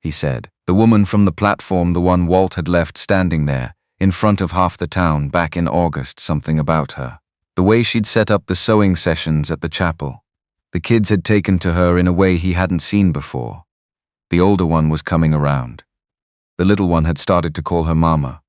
He said, the woman from the platform, the one Walt had left standing there, in front of half the town back in August, something about her. The way she'd set up the sewing sessions at the chapel. The kids had taken to her in a way he hadn't seen before. The older one was coming around. The little one had started to call her Mama.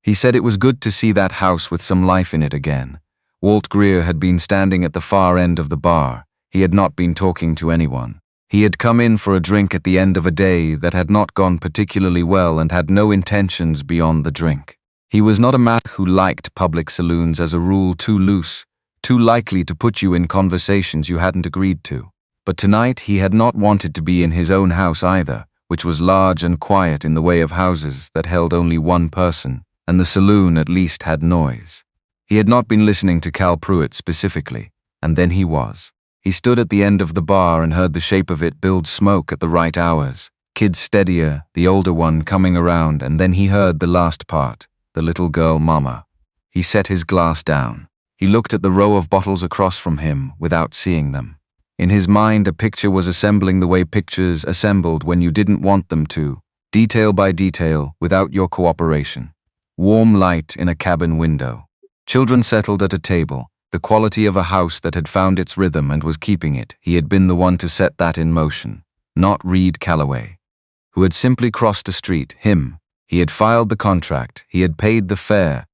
He said it was good to see that house with some life in it again. Walt Greer had been standing at the far end of the bar. He had not been talking to anyone. He had come in for a drink at the end of a day that had not gone particularly well and had no intentions beyond the drink. He was not a man who liked public saloons as a rule, too loose, too likely to put you in conversations you hadn't agreed to. But tonight he had not wanted to be in his own house either, which was large and quiet in the way of houses that held only one person, and the saloon at least had noise. He had not been listening to Cal Pruitt specifically, and then he was. He stood at the end of the bar and heard the shape of it build smoke at the right hours. Kids steadier, the older one coming around, and then he heard the last part, the little girl Mama. He set his glass down. He looked at the row of bottles across from him without seeing them. In his mind, a picture was assembling the way pictures assembled when you didn't want them to, detail by detail, without your cooperation. Warm light in a cabin window. Children settled at a table, the quality of a house that had found its rhythm and was keeping it. He had been the one to set that in motion, not Wade Calaway, who had simply crossed a street. Him. He had filed the contract, he had paid the fare,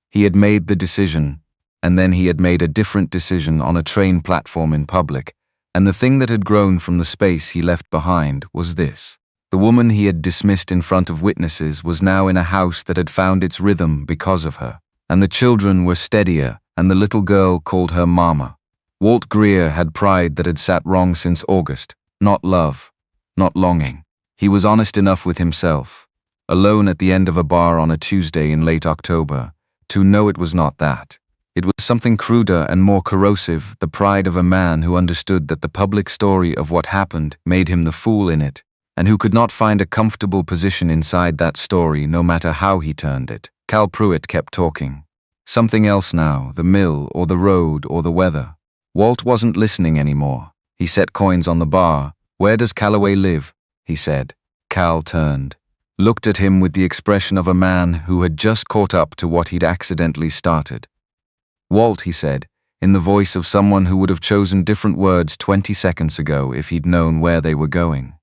he had made the decision, and then he had made a different decision on a train platform in public, and the thing that had grown from the space he left behind was this. The woman he had dismissed in front of witnesses was now in a house that had found its rhythm because of her. And the children were steadier, and the little girl called her Mama. Walt Greer had pride that had sat wrong since August, not love, not longing. He was honest enough with himself, alone at the end of a bar on a Tuesday in late October, to know it was not that. It was something cruder and more corrosive, the pride of a man who understood that the public story of what happened made him the fool in it, and who could not find a comfortable position inside that story no matter how he turned it. Cal Pruitt kept talking. Something else now, the mill or the road or the weather. Walt wasn't listening anymore. He set coins on the bar. Where does Calaway live? He said. Cal turned, looked at him with the expression of a man who had just caught up to what he'd accidentally started. Walt, he said, in the voice of someone who would have chosen different words 20 seconds ago if he'd known where they were going.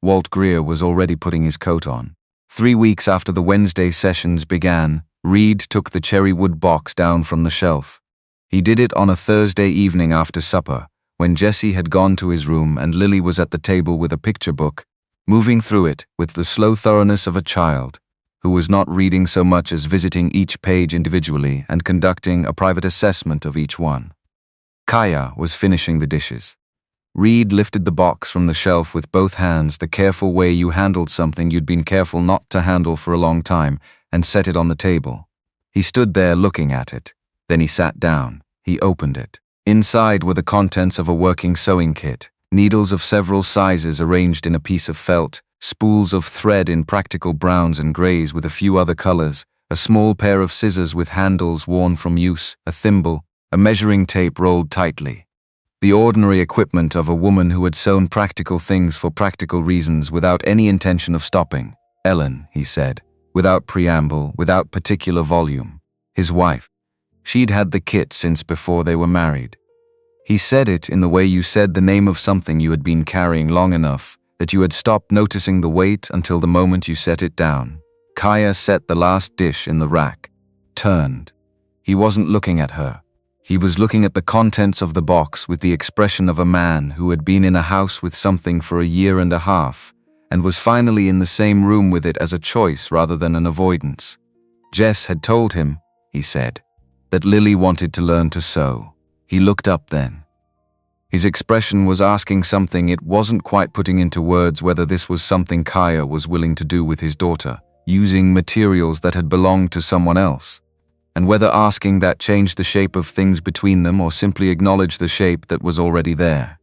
Walt Greer was already putting his coat on. 3 weeks after the Wednesday sessions began, Reed took the cherry wood box down from the shelf. He did it on a Thursday evening after supper, when Jesse had gone to his room and Lily was at the table with a picture book, moving through it with the slow thoroughness of a child, who was not reading so much as visiting each page individually and conducting a private assessment of each one. Kaya was finishing the dishes. Reed lifted the box from the shelf with both hands, the careful way you handled something you'd been careful not to handle for a long time, and set it on the table. He stood there looking at it. Then he sat down. He opened it. Inside were the contents of a working sewing kit. Needles of several sizes arranged in a piece of felt, spools of thread in practical browns and grays with a few other colors, a small pair of scissors with handles worn from use, a thimble, a measuring tape rolled tightly. The ordinary equipment of a woman who had sewn practical things for practical reasons without any intention of stopping. Ellen, he said, without preamble, without particular volume. His wife. She'd had the kit since before they were married. He said it in the way you said the name of something you had been carrying long enough that you had stopped noticing the weight until the moment you set it down. Kaya set the last dish in the rack, turned. He wasn't looking at her. He was looking at the contents of the box with the expression of a man who had been in a house with something for a year and a half and was finally in the same room with it as a choice rather than an avoidance. Jess had told him, he said, that Lily wanted to learn to sew. He looked up then. His expression was asking something it wasn't quite putting into words, whether this was something Kaya was willing to do with his daughter, using materials that had belonged to someone else, and whether asking that changed the shape of things between them or simply acknowledged the shape that was already there.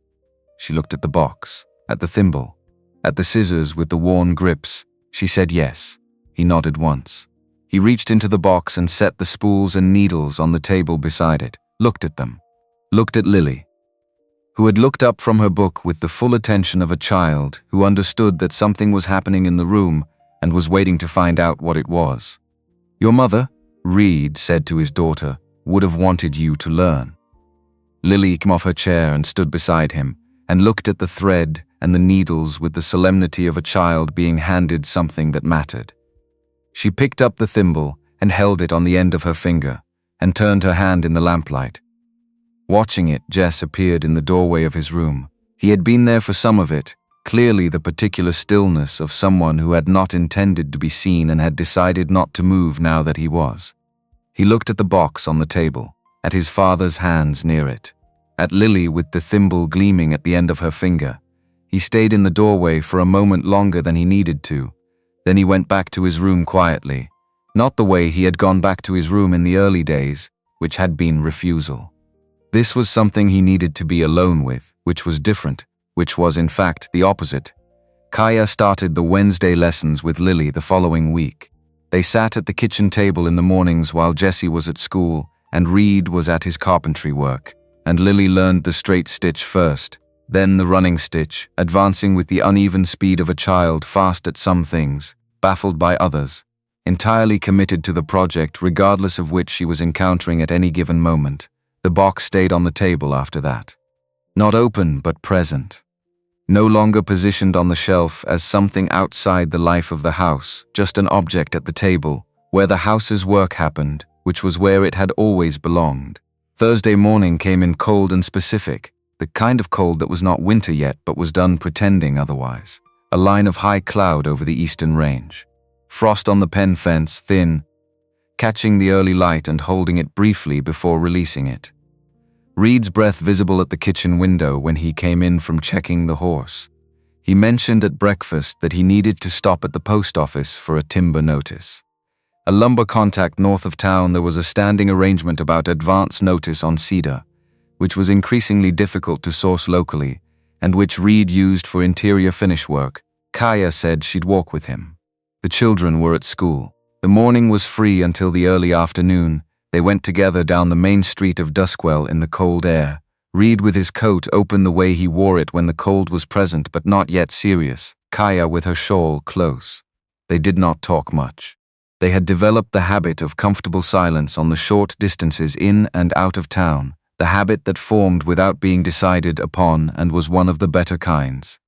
She looked at the box, at the thimble, at the scissors with the worn grips. She said yes. He nodded once. He reached into the box and set the spools and needles on the table beside it, looked at them, looked at Lily, who had looked up from her book with the full attention of a child who understood that something was happening in the room and was waiting to find out what it was. Your mother, Reed said to his daughter, would have wanted you to learn. Lily came off her chair and stood beside him and looked at the thread and the needles with the solemnity of a child being handed something that mattered. She picked up the thimble and held it on the end of her finger and turned her hand in the lamplight. Watching it, Jess appeared in the doorway of his room. He had been there for some of it, clearly the particular stillness of someone who had not intended to be seen and had decided not to move now that he was. He looked at the box on the table, at his father's hands near it, at Lily with the thimble gleaming at the end of her finger. He stayed in the doorway for a moment longer than he needed to. Then he went back to his room quietly, not the way he had gone back to his room in the early days, which had been refusal. This was something he needed to be alone with, which was different, which was in fact the opposite. Kaya started the Wednesday lessons with Lily the following week. They sat at the kitchen table in the mornings while Jesse was at school and Reed was at his carpentry work, and Lily learned the straight stitch first, then the running stitch, advancing with the uneven speed of a child fast at some things, baffled by others, entirely committed to the project regardless of which she was encountering at any given moment. The box stayed on the table after that. Not open, but present. No longer positioned on the shelf as something outside the life of the house, just an object at the table, where the house's work happened, which was where it had always belonged. Thursday morning came in cold and specific, the kind of cold that was not winter yet but was done pretending otherwise. A line of high cloud over the eastern range. Frost on the pen fence, thin, catching the early light and holding it briefly before releasing it. Reed's breath visible at the kitchen window when he came in from checking the horse. He mentioned at breakfast that he needed to stop at the post office for a timber notice. A lumber contact north of town, there was a standing arrangement about advance notice on cedar, which was increasingly difficult to source locally, and which Reed used for interior finish work. Kaya said she'd walk with him. The children were at school. The morning was free until the early afternoon. They went together down the main street of Duskwell in the cold air. Reed with his coat open the way he wore it when the cold was present but not yet serious, Kaya with her shawl close. They did not talk much. They had developed the habit of comfortable silence on the short distances in and out of town, the habit that formed without being decided upon and was one of the better kinds.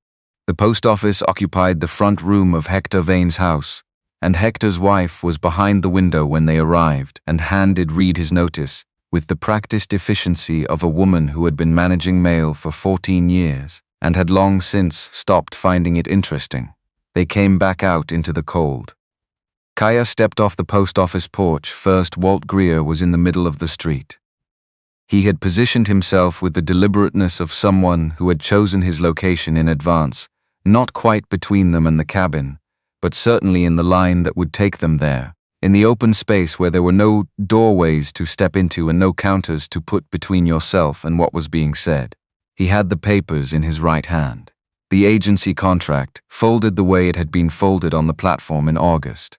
The post office occupied the front room of Hector Vane's house, and Hector's wife was behind the window when they arrived and handed Reed his notice, with the practiced efficiency of a woman who had been managing mail for 14 years and had long since stopped finding it interesting. They came back out into the cold. Kaya stepped off the post office porch first. Walt Greer was in the middle of the street. He had positioned himself with the deliberateness of someone who had chosen his location in advance, not quite between them and the cabin, but certainly in the line that would take them there, in the open space where there were no doorways to step into and no counters to put between yourself and what was being said. He had the papers in his right hand. The agency contract, folded the way it had been folded on the platform in August.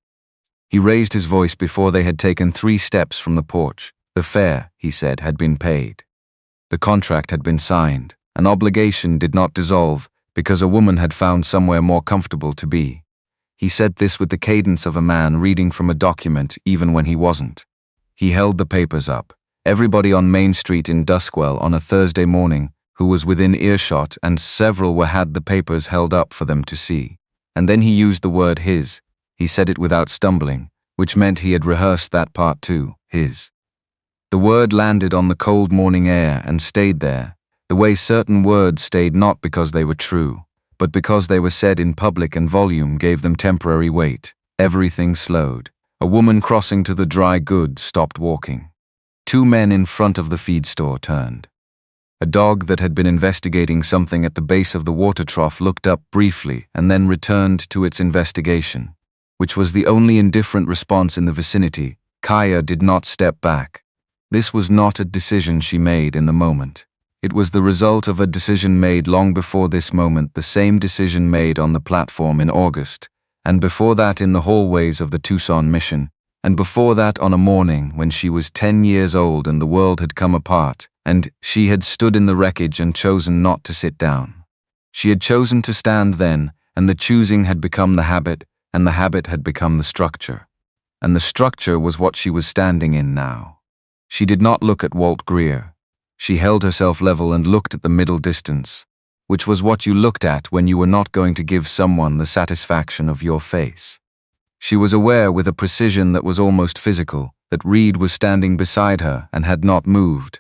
He raised his voice before they had taken 3 steps from the porch. The fare, he said, had been paid. The contract had been signed. An obligation did not dissolve because a woman had found somewhere more comfortable to be. He said this with the cadence of a man reading from a document even when he wasn't. He held the papers up. Everybody on Main Street in Duskwell on a Thursday morning who was within earshot, and several had the papers held up for them to see. And then he used the word his. He said it without stumbling, which meant he had rehearsed that part too, his. The word landed on the cold morning air and stayed there, the way certain words stayed not because they were true, but because they were said in public and volume gave them temporary weight. Everything slowed. A woman crossing to the dry goods stopped walking. 2 men in front of the feed store turned. A dog that had been investigating something at the base of the water trough looked up briefly and then returned to its investigation, which was the only indifferent response in the vicinity. Kaya did not step back. This was not a decision she made in the moment. It was the result of a decision made long before this moment, the same decision made on the platform in August, and before that in the hallways of the Tucson mission, and before that on a morning when she was 10 years old and the world had come apart, and she had stood in the wreckage and chosen not to sit down. She had chosen to stand then, and the choosing had become the habit, and the habit had become the structure. And the structure was what she was standing in now. She did not look at Walt Greer. She held herself level and looked at the middle distance, which was what you looked at when you were not going to give someone the satisfaction of your face. She was aware with a precision that was almost physical that Reed was standing beside her and had not moved.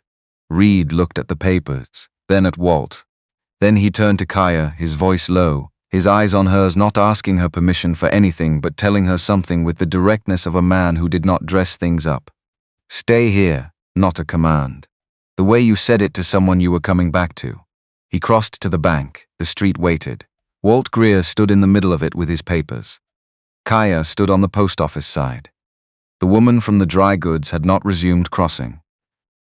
Reed looked at the papers, then at Walt. Then he turned to Kaya, his voice low, his eyes on hers, not asking her permission for anything but telling her something with the directness of a man who did not dress things up. Stay here, not a command. The way you said it to someone you were coming back to. He crossed to the bank. The street waited. Walt Greer stood in the middle of it with his papers. Kaya stood on the post office side. The woman from the dry goods had not resumed crossing.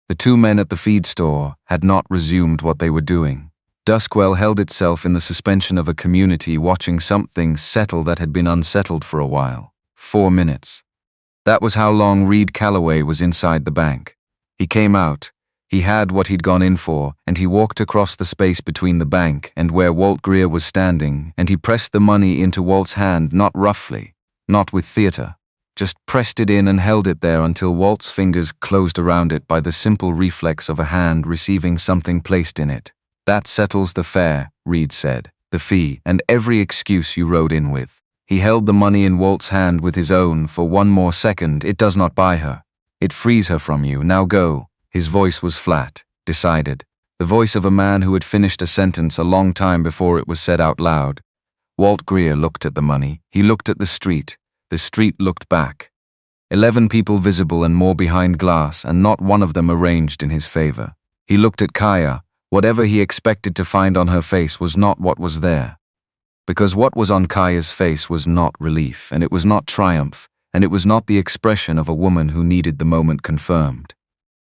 The 2 men at the feed store had not resumed what they were doing. Duskwell held itself in the suspension of a community watching something settle that had been unsettled for a while. 4 minutes. That was how long Wade Calaway was inside the bank. He came out. He had what he'd gone in for, and he walked across the space between the bank and where Walt Greer was standing, and he pressed the money into Walt's hand, not roughly, not with theater, just pressed it in and held it there until Walt's fingers closed around it by the simple reflex of a hand receiving something placed in it. That settles the fare, Reed said, the fee, and every excuse you rode in with. He held the money in Walt's hand with his own for 1 more second. It does not buy her. It frees her from you. Now go. His voice was flat, decided, the voice of a man who had finished a sentence a long time before it was said out loud. Walt Greer looked at the money. He looked at the street. The street looked back. 11 people visible and more behind glass, and not one of them arranged in his favor. He looked at Kaya. Whatever he expected to find on her face was not what was there. Because what was on Kaya's face was not relief, and it was not triumph, and it was not the expression of a woman who needed the moment confirmed.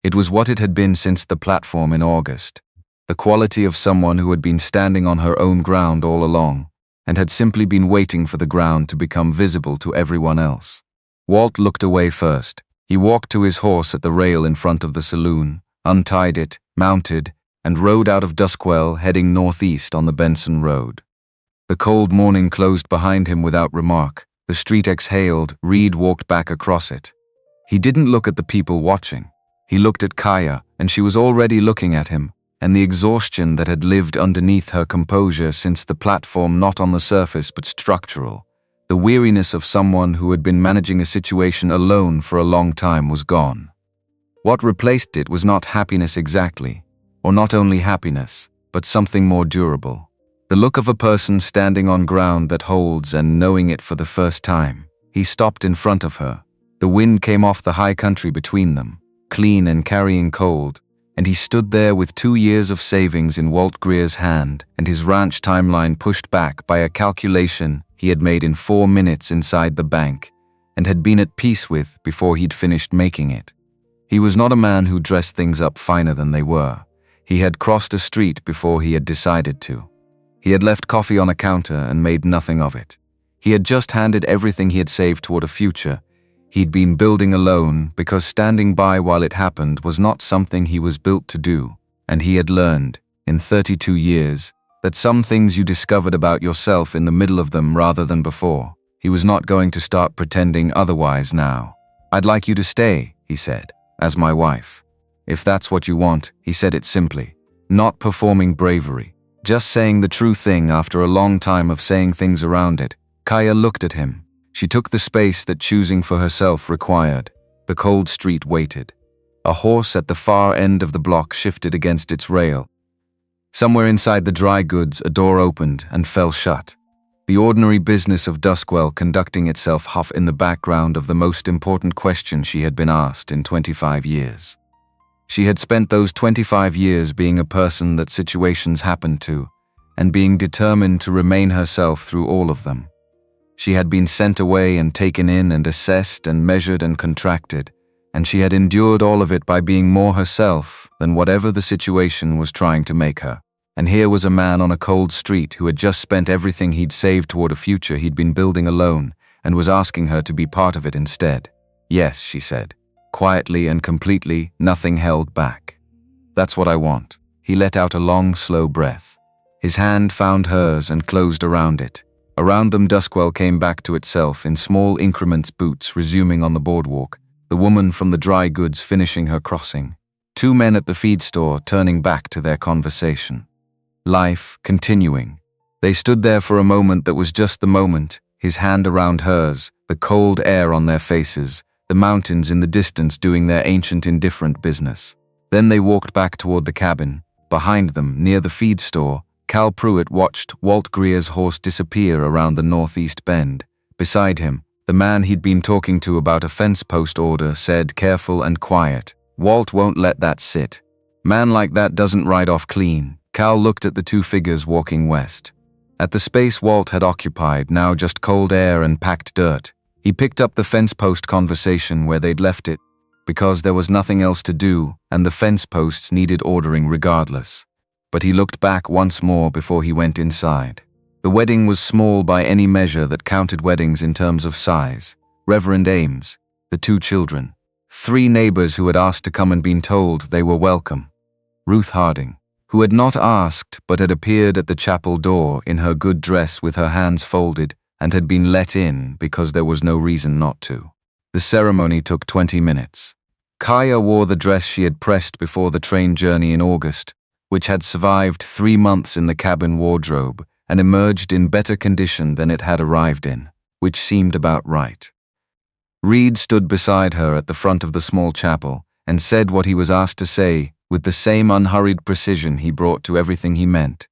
It was what it had been since the platform in August, the quality of someone who had been standing on her own ground all along, and had simply been waiting for the ground to become visible to everyone else. Walt looked away first. He walked to his horse at the rail in front of the saloon, untied it, mounted, and rode out of Duskwell, heading northeast on the Benson Road. The cold morning closed behind him without remark. The street exhaled. Reed walked back across it. He didn't look at the people watching. He looked at Kaya, and she was already looking at him, and the exhaustion that had lived underneath her composure since the platform, not on the surface but structural, the weariness of someone who had been managing a situation alone for a long time, was gone. What replaced it was not happiness exactly, or not only happiness, but something more durable. The look of a person standing on ground that holds and knowing it for the first time. He stopped in front of her. The wind came off the high country between them, clean and carrying cold, and he stood there with 2 years of savings in Walt Greer's hand and his ranch timeline pushed back by a calculation he had made in 4 minutes inside the bank and had been at peace with before he'd finished making it. He was not a man who dressed things up finer than they were. He had crossed a street before he had decided to. He had left coffee on a counter and made nothing of it. He had just handed everything he had saved toward a future. He'd been building alone because standing by while it happened was not something he was built to do, and he had learned, in 32 years, that some things you discovered about yourself in the middle of them rather than before. He was not going to start pretending otherwise now. "I'd like you to stay," he said, "as my wife. If that's what you want," he said it simply, not performing bravery, just saying the true thing after a long time of saying things around it. Kaya looked at him. She took the space that choosing for herself required. The cold street waited. A horse at the far end of the block shifted against its rail. Somewhere inside the dry goods, a door opened and fell shut. The ordinary business of Duskwell conducting itself half in the background of the most important question she had been asked in 25 years. She had spent those 25 years being a person that situations happened to, and being determined to remain herself through all of them. She had been sent away and taken in and assessed and measured and contracted, and she had endured all of it by being more herself than whatever the situation was trying to make her. And here was a man on a cold street who had just spent everything he'd saved toward a future he'd been building alone and was asking her to be part of it instead. "Yes," she said, quietly and completely, nothing held back. "That's what I want." He let out a long, slow breath. His hand found hers and closed around it. Around them, Duskwell came back to itself in small increments, boots resuming on the boardwalk, the woman from the dry goods finishing her crossing, two men at the feed store turning back to their conversation. Life continuing. They stood there for a moment that was just the moment, his hand around hers, the cold air on their faces, the mountains in the distance doing their ancient indifferent business. Then they walked back toward the cabin. Behind them, near the feed store, Cal Pruitt watched Walt Greer's horse disappear around the northeast bend. Beside him, the man he'd been talking to about a fence post order said, careful and quiet, "Walt won't let that sit. Man like that doesn't ride off clean." Cal looked at the two figures walking west. At the space Walt had occupied, now just cold air and packed dirt. He picked up the fence post conversation where they'd left it, because there was nothing else to do, and the fence posts needed ordering regardless. But he looked back once more before he went inside. The wedding was small by any measure that counted weddings in terms of size. Reverend Ames, the two children, 3 neighbors who had asked to come and been told they were welcome. Ruth Harding, who had not asked but had appeared at the chapel door in her good dress with her hands folded and had been let in because there was no reason not to. The ceremony took 20 minutes. Kaya wore the dress she had pressed before the train journey in August, which had survived 3 months in the cabin wardrobe and emerged in better condition than it had arrived in, which seemed about right. Reed stood beside her at the front of the small chapel and said what he was asked to say with the same unhurried precision he brought to everything he meant,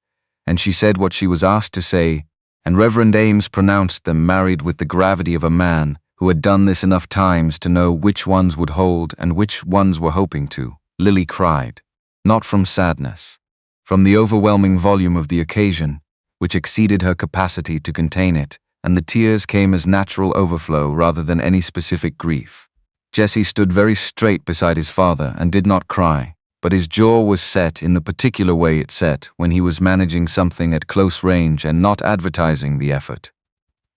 and she said what she was asked to say, and Reverend Ames pronounced them married with the gravity of a man who had done this enough times to know which ones would hold and which ones were hoping to. Lily cried, not from sadness, from the overwhelming volume of the occasion, which exceeded her capacity to contain it, and the tears came as natural overflow rather than any specific grief. Jesse stood very straight beside his father and did not cry, but his jaw was set in the particular way it set when he was managing something at close range and not advertising the effort.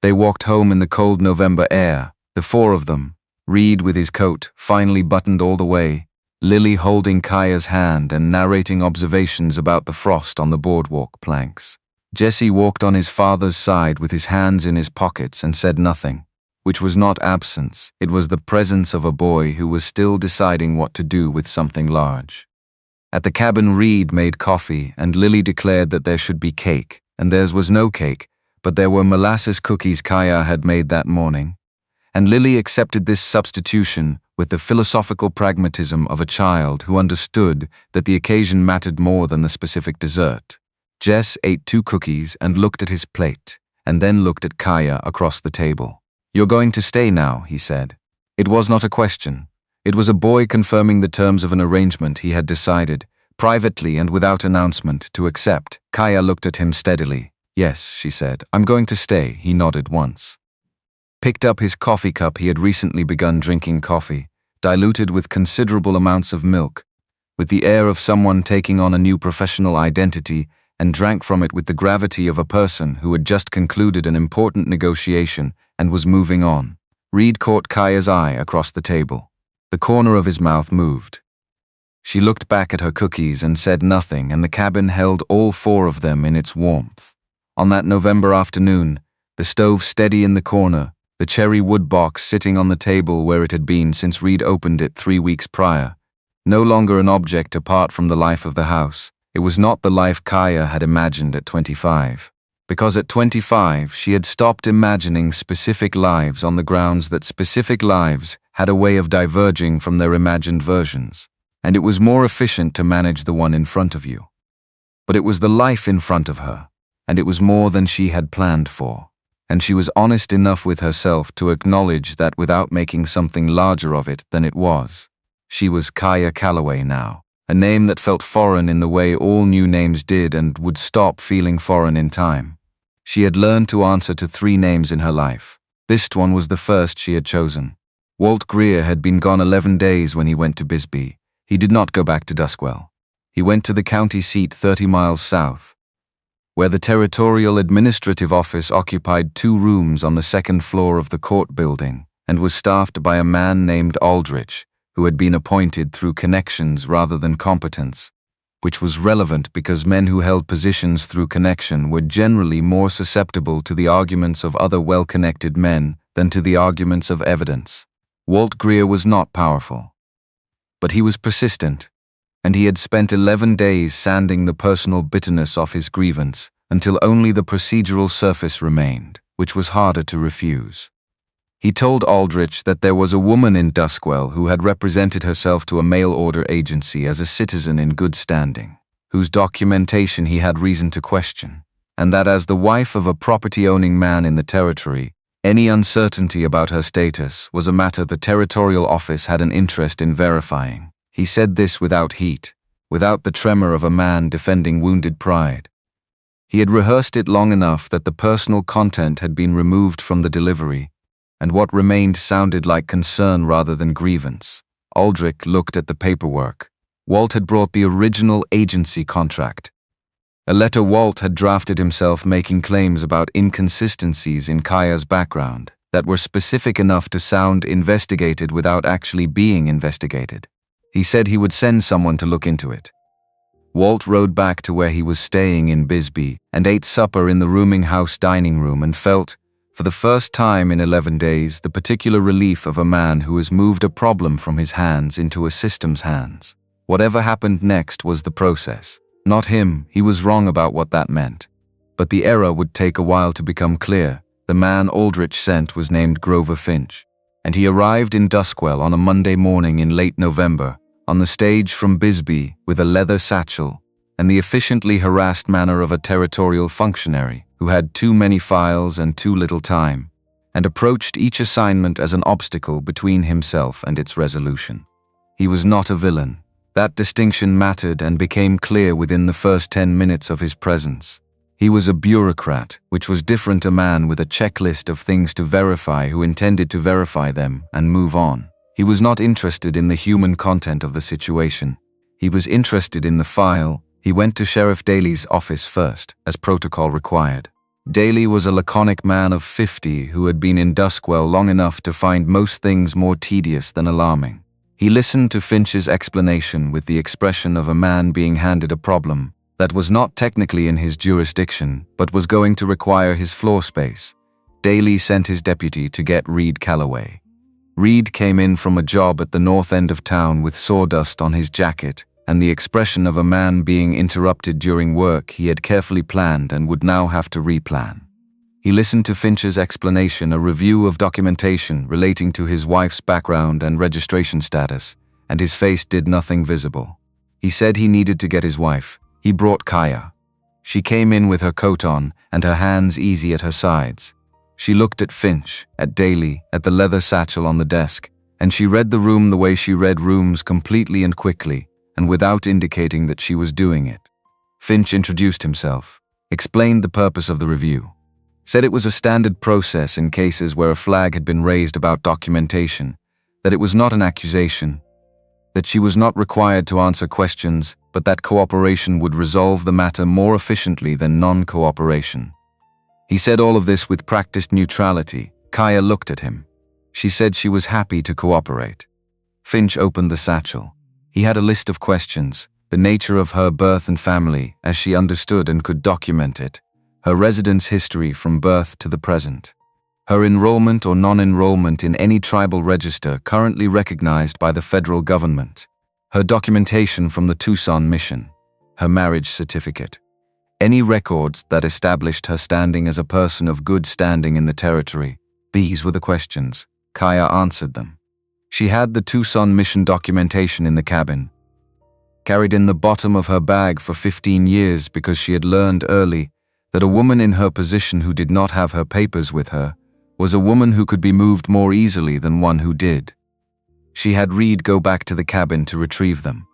They walked home in the cold November air, the 4 of them, Reed with his coat finally buttoned all the way, Lily holding Kaya's hand and narrating observations about the frost on the boardwalk planks. Jesse walked on his father's side with his hands in his pockets and said nothing, which was not absence, it was the presence of a boy who was still deciding what to do with something large. At the cabin, Reed made coffee and Lily declared that there should be cake, and theirs was no cake, but there were molasses cookies Kaya had made that morning, and Lily accepted this substitution with the philosophical pragmatism of a child who understood that the occasion mattered more than the specific dessert. Jess ate 2 cookies and looked at his plate, and then looked at Kaya across the table. "You're going to stay now," he said. It was not a question. It was a boy confirming the terms of an arrangement he had decided, privately and without announcement, to accept. Kaya looked at him steadily. "Yes," she said, "I'm going to stay." He nodded once. Picked up his coffee cup. He had recently begun drinking coffee, diluted with considerable amounts of milk. with the air of someone taking on a new professional identity, and drank from it with the gravity of a person who had just concluded an important negotiation and was moving on. Reed caught Kaya's eye across the table. The corner of his mouth moved. She looked back at her cookies and said nothing, and the cabin held all four of them in its warmth. On that November afternoon, the stove steady in the corner, the cherry wood box sitting on the table where it had been since Reed opened it 3 weeks prior, no longer an object apart from the life of the house. It was not the life Kaya had imagined at 25. Because at 25 she had stopped imagining specific lives on the grounds that specific lives had a way of diverging from their imagined versions, and it was more efficient to manage the one in front of you. But it was the life in front of her, and it was more than she had planned for, and she was honest enough with herself to acknowledge that without making something larger of it than it was. She was Kaya Calaway now, a name that felt foreign in the way all new names did and would stop feeling foreign in time. She had learned to answer to 3 names in her life. This one was the first she had chosen. Walt Greer had been gone 11 days when he went to Bisbee. He did not go back to Duskwell. He went to the county seat 30 miles south, where the Territorial Administrative Office occupied 2 rooms on the 2nd floor of the court building and was staffed by a man named Aldrich, who had been appointed through connections rather than competence, which was relevant because men who held positions through connection were generally more susceptible to the arguments of other well-connected men than to the arguments of evidence. Walt Greer was not powerful, but he was persistent, and he had spent 11 days sanding the personal bitterness off his grievance until only the procedural surface remained, which was harder to refuse. He told Aldrich that there was a woman in Duskwell who had represented herself to a mail-order agency as a citizen in good standing, whose documentation he had reason to question, and that as the wife of a property-owning man in the territory, any uncertainty about her status was a matter the territorial office had an interest in verifying. He said this without heat, without the tremor of a man defending wounded pride. He had rehearsed it long enough that the personal content had been removed from the delivery, and what remained sounded like concern rather than grievance. Aldrich looked at the paperwork. Walt had brought the original agency contract, a letter Walt had drafted himself making claims about inconsistencies in Kaya's background that were specific enough to sound investigated without actually being investigated. He said he would send someone to look into it. Walt rode back to where he was staying in Bisbee and ate supper in the rooming house dining room and felt, for the first time in 11 days, the particular relief of a man who has moved a problem from his hands into a system's hands. Whatever happened next was the process. Not him, he was wrong about what that meant. But the error would take a while to become clear. The man Aldrich sent was named Grover Finch, and he arrived in Duskwell on a Monday morning in late November, on the stage from Bisbee with a leather satchel and the efficiently harassed manner of a territorial functionary who had too many files and too little time, and approached each assignment as an obstacle between himself and its resolution. He was not a villain. That distinction mattered and became clear within the first 10 minutes of his presence. He was a bureaucrat, which was different a man with a checklist of things to verify who intended to verify them and move on. He was not interested in the human content of the situation. He was interested in the file. He went to Sheriff Daly's office first, as protocol required. Daly was a laconic man of 50 who had been in Duskwell long enough to find most things more tedious than alarming. He listened to Finch's explanation with the expression of a man being handed a problem that was not technically in his jurisdiction, but was going to require his floor space. Daly sent his deputy to get Wade Calaway. Reed came in from a job at the north end of town with sawdust on his jacket and the expression of a man being interrupted during work he had carefully planned and would now have to replan. He listened to Finch's explanation, a review of documentation relating to his wife's background and registration status, and his face did nothing visible. He said he needed to get his wife. He brought Kaya. She came in with her coat on and her hands easy at her sides. She looked at Finch, at Daly, at the leather satchel on the desk, and she read the room the way she read rooms, completely and quickly, and without indicating that she was doing it. Finch introduced himself, explained the purpose of the review, said it was a standard process in cases where a flag had been raised about documentation, that it was not an accusation, that she was not required to answer questions, but that cooperation would resolve the matter more efficiently than non-cooperation. He said all of this with practiced neutrality. Kaya looked at him. She said she was happy to cooperate. Finch opened the satchel. He had a list of questions, the nature of her birth and family, as she understood and could document it, her residence history from birth to the present, her enrollment or non-enrollment in any tribal register currently recognized by the federal government, her documentation from the Tucson mission, her marriage certificate, any records that established her standing as a person of good standing in the territory. These were the questions. Kaya answered them. She had the Tucson mission documentation in the cabin, carried in the bottom of her bag for 15 years because she had learned early that a woman in her position who did not have her papers with her was a woman who could be moved more easily than one who did. She had Reed go back to the cabin to retrieve them.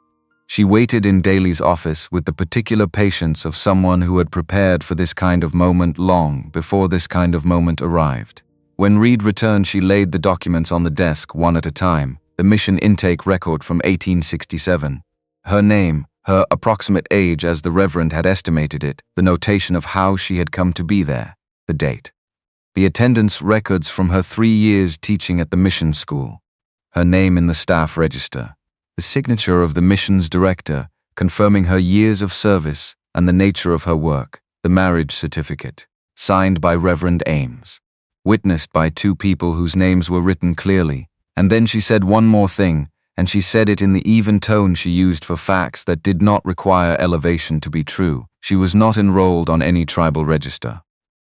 She waited in Daly's office with the particular patience of someone who had prepared for this kind of moment long before this kind of moment arrived. When Reed returned, she laid the documents on the desk one at a time, the mission intake record from 1867, her name, her approximate age as the Reverend had estimated it, the notation of how she had come to be there, the date, the attendance records from her 3 years teaching at the mission school, her name in the staff register, the signature of the mission's director confirming her years of service and the nature of her work, the marriage certificate, signed by Reverend Ames, witnessed by 2 people whose names were written clearly. And then she said one more thing, and she said it in the even tone she used for facts that did not require elevation to be true. She was not enrolled on any tribal register.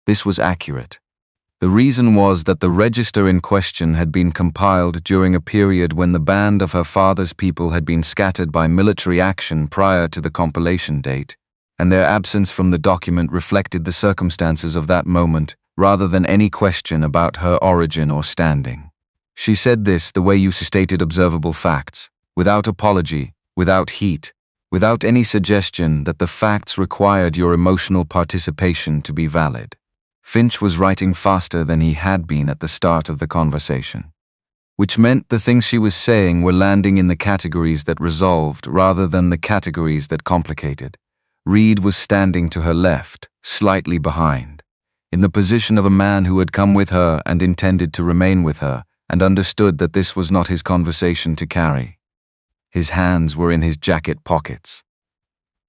This was accurate. The reason was that the register in question had been compiled during a period when the band of her father's people had been scattered by military action prior to the compilation date, and their absence from the document reflected the circumstances of that moment rather than any question about her origin or standing. She said this the way you stated observable facts, without apology, without heat, without any suggestion that the facts required your emotional participation to be valid. Finch was writing faster than he had been at the start of the conversation, which meant the things she was saying were landing in the categories that resolved rather than the categories that complicated. Reed was standing to her left, slightly behind, in the position of a man who had come with her and intended to remain with her, and understood that this was not his conversation to carry. His hands were in his jacket pockets.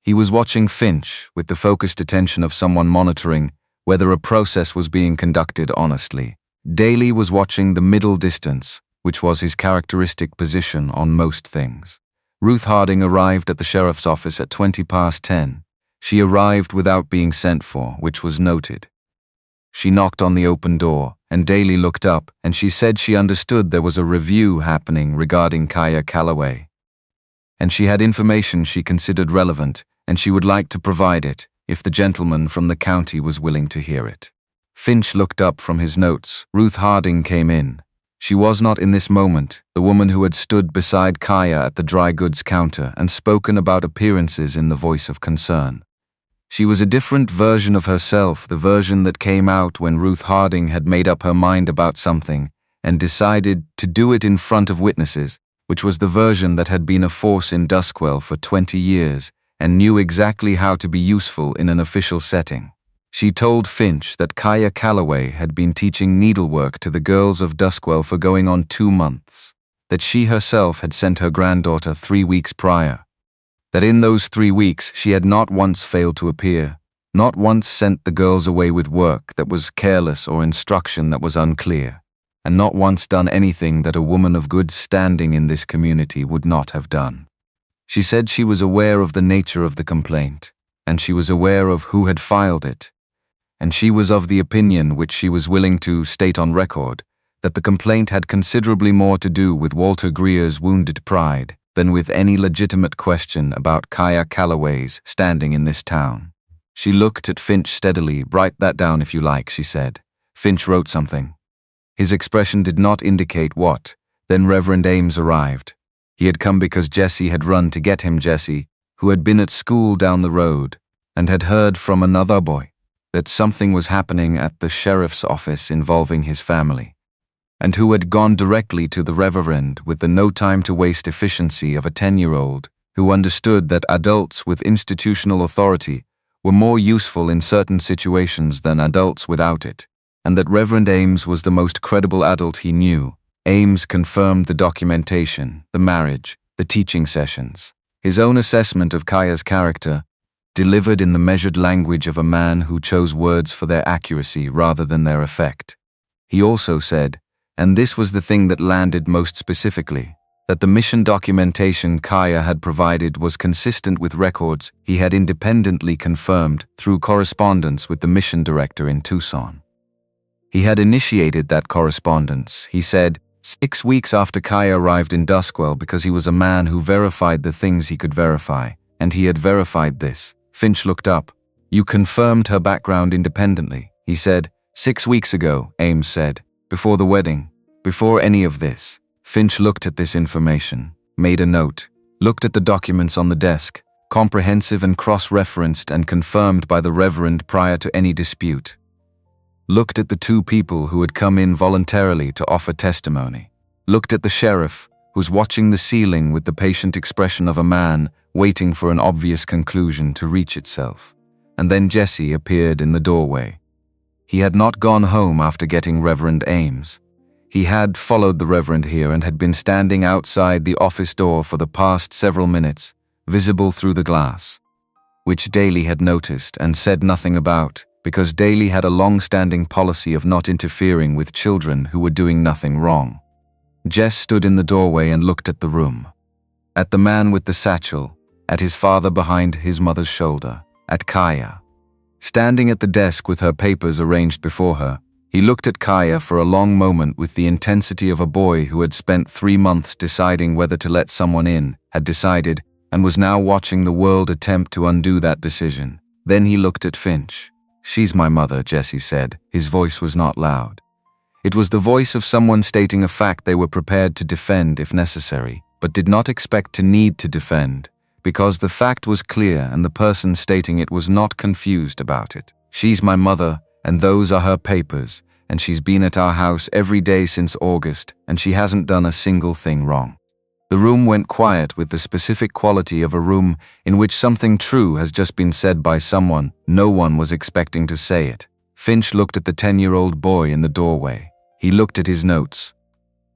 He was watching Finch with the focused attention of someone monitoring whether a process was being conducted honestly. Daly was watching the middle distance, which was his characteristic position on most things. Ruth Harding arrived at the sheriff's office at 10:20. She arrived without being sent for, which was noted. She knocked on the open door, and Daly looked up, and she said she understood there was a review happening regarding Kaya Calaway, and she had information she considered relevant, and she would like to provide it if the gentleman from the county was willing to hear it. Finch looked up from his notes. Ruth Harding came in. She was not in this moment the woman who had stood beside Kaya at the dry goods counter and spoken about appearances in the voice of concern. She was a different version of herself, the version that came out when Ruth Harding had made up her mind about something and decided to do it in front of witnesses, which was the version that had been a force in Duskwell for 20 years and knew exactly how to be useful in an official setting. She told Finch that Kaya Calaway had been teaching needlework to the girls of Duskwell for going on 2 months, that she herself had sent her granddaughter 3 weeks prior, that in those 3 weeks she had not once failed to appear, not once sent the girls away with work that was careless or instruction that was unclear, and not once done anything that a woman of good standing in this community would not have done. She said she was aware of the nature of the complaint, and she was aware of who had filed it, and she was of the opinion, which she was willing to state on record, that the complaint had considerably more to do with Walter Greer's wounded pride than with any legitimate question about Kaya Calaway's standing in this town. She looked at Finch steadily. "Write that down if you like," she said. Finch wrote something. His expression did not indicate what. Then Reverend Ames arrived. He had come because Jessie had run to get him. Jessie, who had been at school down the road and had heard from another boy that something was happening at the sheriff's office involving his family. and who had gone directly to the Reverend with the no-time-to-waste efficiency of a 10-year-old, who understood that adults with institutional authority were more useful in certain situations than adults without it, and that Reverend Ames was the most credible adult he knew. Ames confirmed the documentation, the marriage, the teaching sessions, his own assessment of Kaya's character, delivered in the measured language of a man who chose words for their accuracy rather than their effect. He also said, and this was the thing that landed most specifically, that the mission documentation Kaya had provided was consistent with records he had independently confirmed through correspondence with the mission director in Tucson. He had initiated that correspondence, he said, 6 weeks after Kaya arrived in Duskwell because he was a man who verified the things he could verify, and he had verified this. Finch looked up. You confirmed her background independently, he said. 6 weeks ago, Ames said. Before the wedding. Before any of this. Finch looked at this information, made a note, looked at the documents on the desk, comprehensive and cross-referenced and confirmed by the Reverend prior to any dispute. Looked at the 2 people who had come in voluntarily to offer testimony. Looked at the sheriff, who's watching the ceiling with the patient expression of a man waiting for an obvious conclusion to reach itself. And then Jesse appeared in the doorway. He had not gone home after getting Reverend Ames. He had followed the Reverend here and had been standing outside the office door for the past several minutes, visible through the glass, which Daly had noticed and said nothing about, because Daly had a long-standing policy of not interfering with children who were doing nothing wrong. Jess stood in the doorway and looked at the room. At the man with the satchel, at his father behind his mother's shoulder, at Kaya. Standing at the desk with her papers arranged before her, he looked at Kaya for a long moment with the intensity of a boy who had spent 3 months deciding whether to let someone in, had decided, and was now watching the world attempt to undo that decision. Then he looked at Finch. She's my mother, Jesse said. His voice was not loud. It was the voice of someone stating a fact they were prepared to defend if necessary, but did not expect to need to defend, because the fact was clear and the person stating it was not confused about it. She's my mother, and those are her papers, and she's been at our house every day since August, and she hasn't done a single thing wrong. The room went quiet with the specific quality of a room in which something true has just been said by someone no one was expecting to say it. Finch looked at the 10-year-old boy in the doorway. He looked at his notes.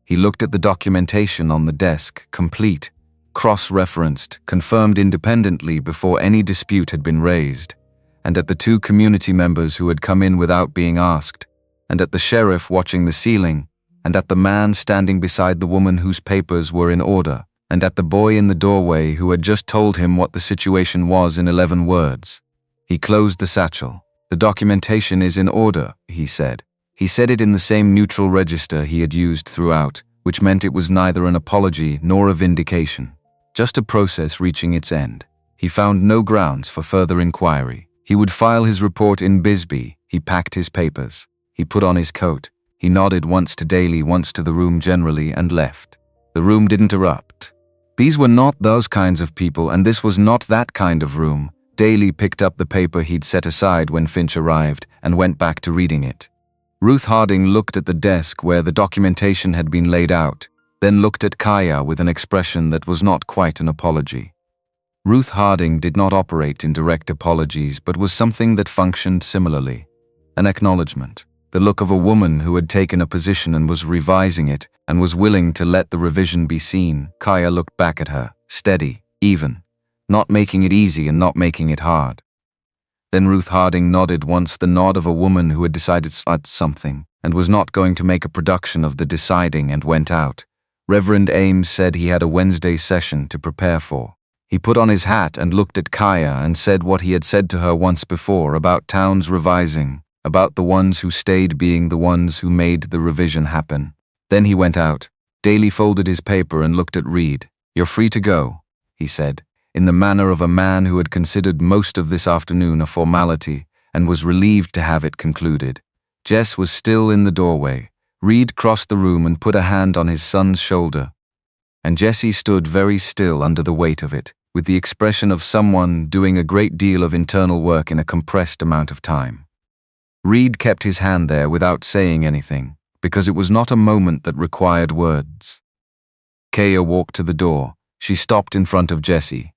He looked at the documentation on the desk, complete, cross-referenced, confirmed independently before any dispute had been raised, and at the 2 community members who had come in without being asked, and at the sheriff watching the ceiling, and at the man standing beside the woman whose papers were in order, and at the boy in the doorway who had just told him what the situation was in 11 words. He closed the satchel. The documentation is in order, he said. He said it in the same neutral register he had used throughout, which meant it was neither an apology nor a vindication. Just a process reaching its end. He found no grounds for further inquiry. He would file his report in Bisbee. He packed his papers. He put on his coat. He nodded once to Daly, once to the room generally, and left. The room didn't erupt. These were not those kinds of people, and this was not that kind of room. Daly picked up the paper he'd set aside when Finch arrived and went back to reading it. Ruth Harding looked at the desk where the documentation had been laid out, then looked at Kaya with an expression that was not quite an apology. Ruth Harding did not operate in direct apologies, but was something that functioned similarly. An acknowledgement. The look of a woman who had taken a position and was revising it and was willing to let the revision be seen. Kaya looked back at her, steady, even, not making it easy and not making it hard. Then Ruth Harding nodded once, the nod of a woman who had decided something and was not going to make a production of the deciding, and went out. Reverend Ames said he had a Wednesday session to prepare for. He put on his hat and looked at Kaya and said what he had said to her once before about towns revising, about the ones who stayed being the ones who made the revision happen. Then he went out. Daly folded his paper and looked at Reed. "You're free to go," he said, in the manner of a man who had considered most of this afternoon a formality and was relieved to have it concluded. Jess was still in the doorway. Reed crossed the room and put a hand on his son's shoulder, and Jesse stood very still under the weight of it, with the expression of someone doing a great deal of internal work in a compressed amount of time. Reed kept his hand there without saying anything, because it was not a moment that required words. Kaya walked to the door. She stopped in front of Jesse.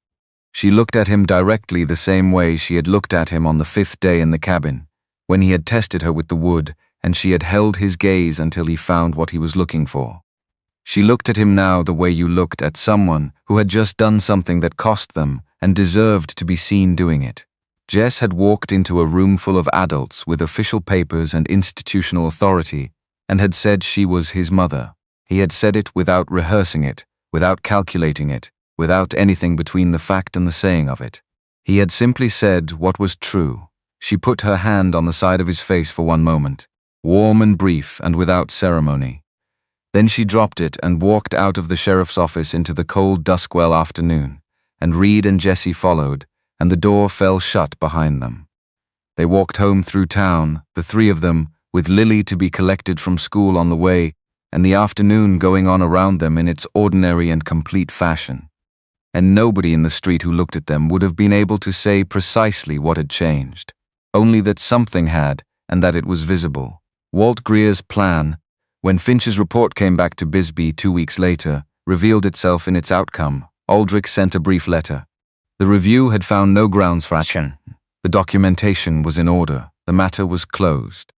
She looked at him directly the same way she had looked at him on the 5th day in the cabin, when he had tested her with the wood, and she had held his gaze until he found what he was looking for. She looked at him now the way you looked at someone who had just done something that cost them and deserved to be seen doing it. Jess had walked into a room full of adults with official papers and institutional authority and had said she was his mother. He had said it without rehearsing it, without calculating it, without anything between the fact and the saying of it. He had simply said what was true. She put her hand on the side of his face for one moment, warm and brief and without ceremony. Then she dropped it and walked out of the sheriff's office into the cold duskwell afternoon, and Reed and Jesse followed, and the door fell shut behind them. They walked home through town, the three of them, with Lily to be collected from school on the way, and the afternoon going on around them in its ordinary and complete fashion. And nobody in the street who looked at them would have been able to say precisely what had changed, only that something had, and that it was visible. Walt Greer's plan, when Finch's report came back to Bisbee 2 weeks later, revealed itself in its outcome. Aldrich sent a brief letter. The review had found no grounds for action. The documentation was in order. The matter was closed.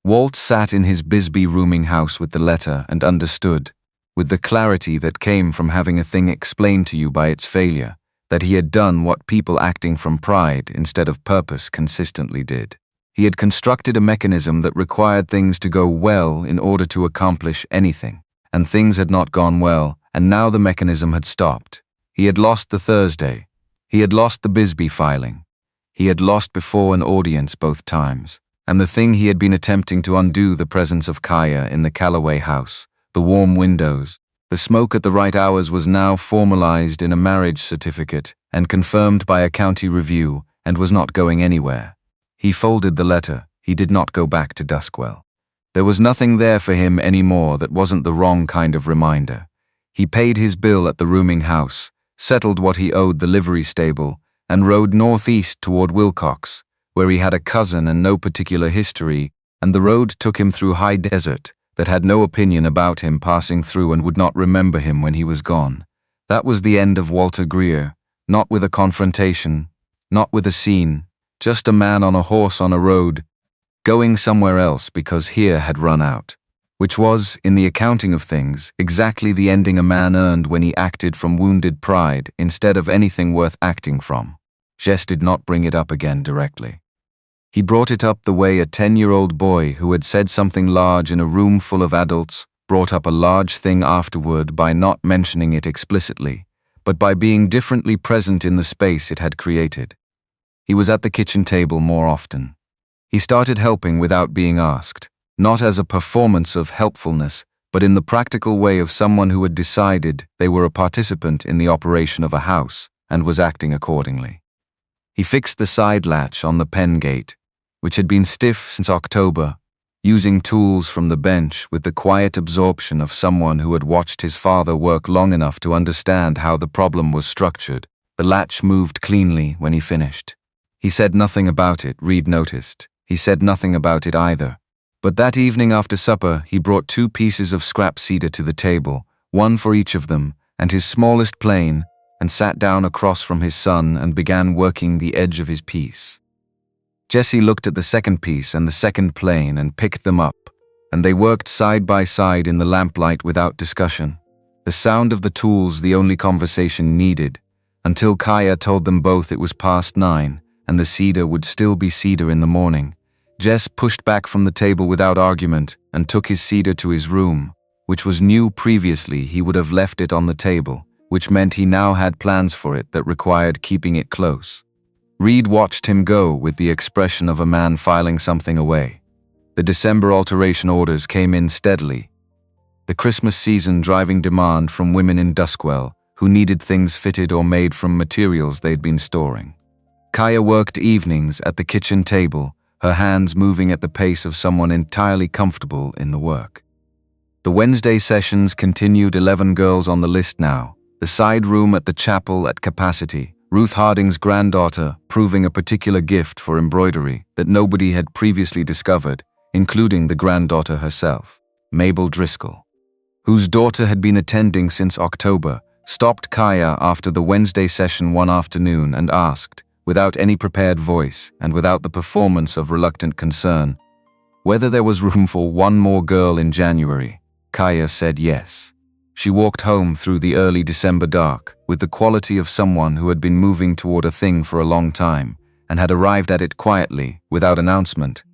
Walt sat in his Bisbee rooming house with the letter and understood, with the clarity that came from having a thing explained to you by its failure, that he had done what people acting from pride instead of purpose consistently did. He had constructed a mechanism that required things to go well in order to accomplish anything, and things had not gone well, and now the mechanism had stopped. He had lost the Thursday. He had lost the Bisbee filing. He had lost before an audience both times, and the thing he had been attempting to undo, the presence of Kaya in the Calaway house, the warm windows, the smoke at the right hours, was now formalized in a marriage certificate and confirmed by a county review, and was not going anywhere. He folded the letter. He did not go back to Duskwell. There was nothing there for him anymore that wasn't the wrong kind of reminder. He paid his bill at the rooming house, settled what he owed the livery stable, and rode northeast toward Wilcox, where he had a cousin and no particular history, and the road took him through high desert that had no opinion about him passing through and would not remember him when he was gone. That was the end of Walter Greer, not with a confrontation, not with a scene, just a man on a horse on a road, going somewhere else because here had run out, which was, in the accounting of things, exactly the ending a man earned when he acted from wounded pride instead of anything worth acting from. Jess did not bring it up again directly. He brought it up the way a 10-year-old boy who had said something large in a room full of adults brought up a large thing afterward by not mentioning it explicitly, but by being differently present in the space it had created. He was at the kitchen table more often. He started helping without being asked, not as a performance of helpfulness, but in the practical way of someone who had decided they were a participant in the operation of a house and was acting accordingly. He fixed the side latch on the pen gate, which had been stiff since October, using tools from the bench with the quiet absorption of someone who had watched his father work long enough to understand how the problem was structured. The latch moved cleanly when he finished. He said nothing about it, Reed noticed. He said nothing about it either. But that evening after supper, he brought 2 pieces of scrap cedar to the table, one for each of them, and his smallest plane, and sat down across from his son and began working the edge of his piece. Jesse looked at the second piece and the second plane and picked them up, and they worked side by side in the lamplight without discussion. The sound of the tools the only conversation needed, until Kaya told them both it was past 9, and the cedar would still be cedar in the morning. Jess pushed back from the table without argument and took his cedar to his room, which was new. Previously he would have left it on the table, which meant he now had plans for it that required keeping it close. Reed watched him go with the expression of a man filing something away. The December alteration orders came in steadily. The Christmas season driving demand from women in Duskwell who needed things fitted or made from materials they'd been storing. Kaya worked evenings at the kitchen table, her hands moving at the pace of someone entirely comfortable in the work. The Wednesday sessions continued. 11 girls on the list now. The side room at the chapel at capacity. Ruth Harding's granddaughter proving a particular gift for embroidery that nobody had previously discovered, including the granddaughter herself. Mabel Driscoll, whose daughter had been attending since October, stopped Kaya after the Wednesday session one afternoon and asked, without any prepared voice and without the performance of reluctant concern, whether there was room for one more girl in January. Kaya said yes. She walked home through the early December dark with the quality of someone who had been moving toward a thing for a long time and had arrived at it quietly, without announcement.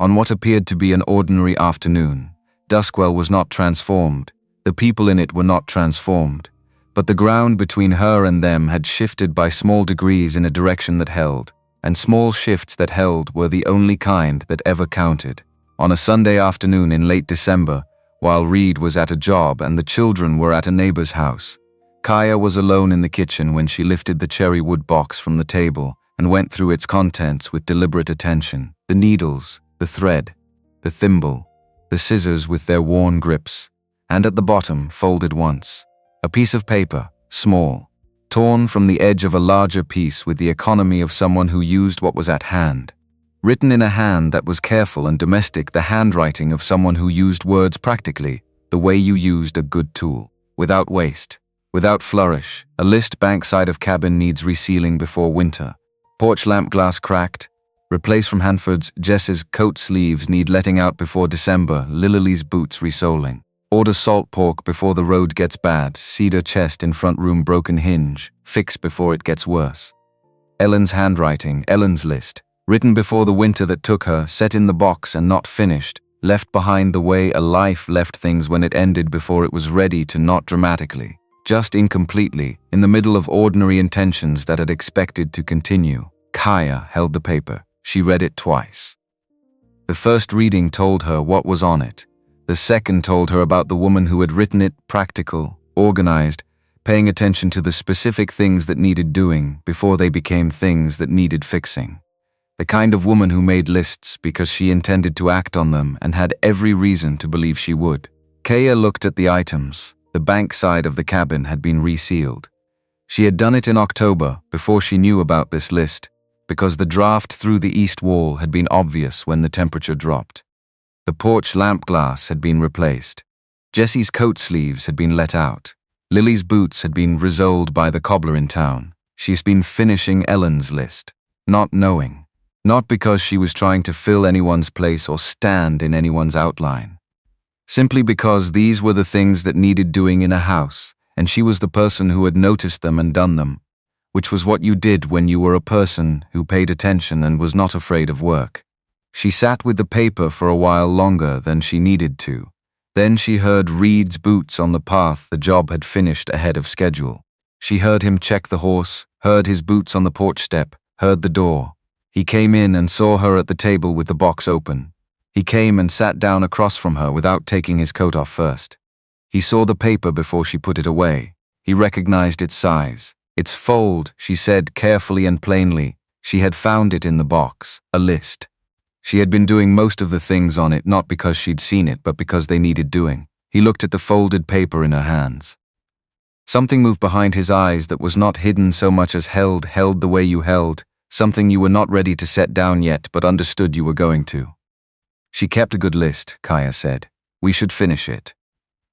On what appeared to be an ordinary afternoon, Duskwell was not transformed. The people in it were not transformed. But the ground between her and them had shifted by small degrees in a direction that held, and small shifts that held were the only kind that ever counted. On a Sunday afternoon in late December, while Reed was at a job and the children were at a neighbor's house, Kaya was alone in the kitchen when she lifted the cherry wood box from the table and went through its contents with deliberate attention. The needles, the thread, the thimble, the scissors with their worn grips, and at the bottom, folded once, a piece of paper, small, torn from the edge of a larger piece with the economy of someone who used what was at hand. Written in a hand that was careful and domestic, the handwriting of someone who used words practically, the way you used a good tool, without waste, without flourish. A list: bank side of cabin needs resealing before winter. Porch lamp glass cracked. Replace from Hanford's. Jess's coat sleeves need letting out before December. Lily's boots resoling. Order salt pork before the road gets bad. Cedar chest in front room broken hinge. Fix before it gets worse. Ellen's handwriting, Ellen's list. Written before the winter that took her, set in the box and not finished. Left behind the way a life left things when it ended before it was ready to, not dramatically, just incompletely, in the middle of ordinary intentions that had expected to continue. Kaya held the paper. She read it twice. The first reading told her what was on it. The second told her about the woman who had written it, practical, organized, paying attention to the specific things that needed doing before they became things that needed fixing. The kind of woman who made lists because she intended to act on them and had every reason to believe she would. Kaya looked at the items. The bank side of the cabin had been resealed. She had done it in October, before she knew about this list, because the draft through the east wall had been obvious when the temperature dropped. The porch lamp glass had been replaced. Jessie's coat sleeves had been let out. Lily's boots had been resoled by the cobbler in town. She's been finishing Ellen's list, not knowing. Not because she was trying to fill anyone's place or stand in anyone's outline. Simply because these were the things that needed doing in a house, and she was the person who had noticed them and done them, which was what you did when you were a person who paid attention and was not afraid of work. She sat with the paper for a while longer than she needed to. Then she heard Reed's boots on the path. The job had finished ahead of schedule. She heard him check the horse, heard his boots on the porch step, heard the door. He came in and saw her at the table with the box open. He came and sat down across from her without taking his coat off first. He saw the paper before she put it away. He recognized its size. Its fold, she said carefully and plainly. She had found it in the box, a list. She had been doing most of the things on it not because she'd seen it, but because they needed doing. He looked at the folded paper in her hands. Something moved behind his eyes that was not hidden so much as held the way you held, something you were not ready to set down yet but understood you were going to. She kept a good list, Kaya said. We should finish it.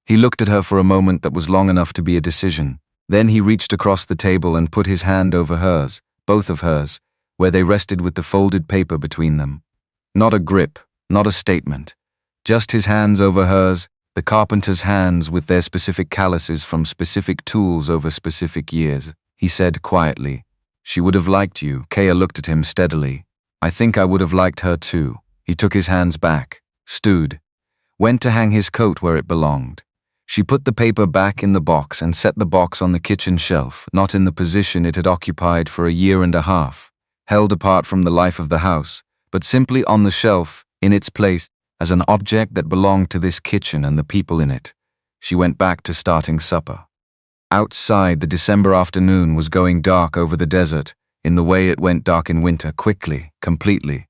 He looked at her for a moment that was long enough to be a decision. Then he reached across the table and put his hand over hers, both of hers, where they rested with the folded paper between them. Not a grip, not a statement. Just his hands over hers, the carpenter's hands with their specific calluses from specific tools over specific years. He said quietly, "She would have liked you." Kaya looked at him steadily. "I think I would have liked her too." He took his hands back, stood, went to hang his coat where it belonged. She put the paper back in the box and set the box on the kitchen shelf, not in the position it had occupied for a year and a half, held apart from the life of the house, but simply on the shelf, in its place, as an object that belonged to this kitchen and the people in it. She went back to starting supper. Outside, the December afternoon was going dark over the desert, in the way it went dark in winter, quickly, completely.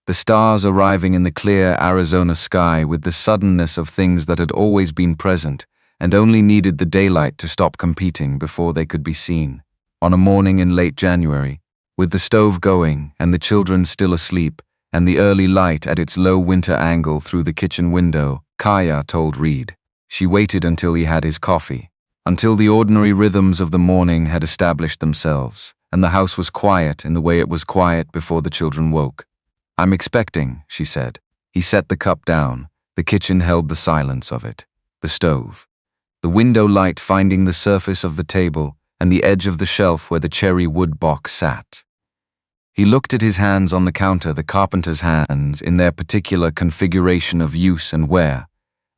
The stars arriving in the clear Arizona sky with the suddenness of things that had always been present and only needed the daylight to stop competing before they could be seen. On a morning in late January, with the stove going and the children still asleep and the early light at its low winter angle through the kitchen window, Kaya told Reed. She waited until he had his coffee, until the ordinary rhythms of the morning had established themselves, and the house was quiet in the way it was quiet before the children woke. "I'm expecting," she said. He set the cup down. The kitchen held the silence of it. The stove. The window light finding the surface of the table and the edge of the shelf where the cherry wood box sat. He looked at his hands on the counter, the carpenter's hands in their particular configuration of use and wear,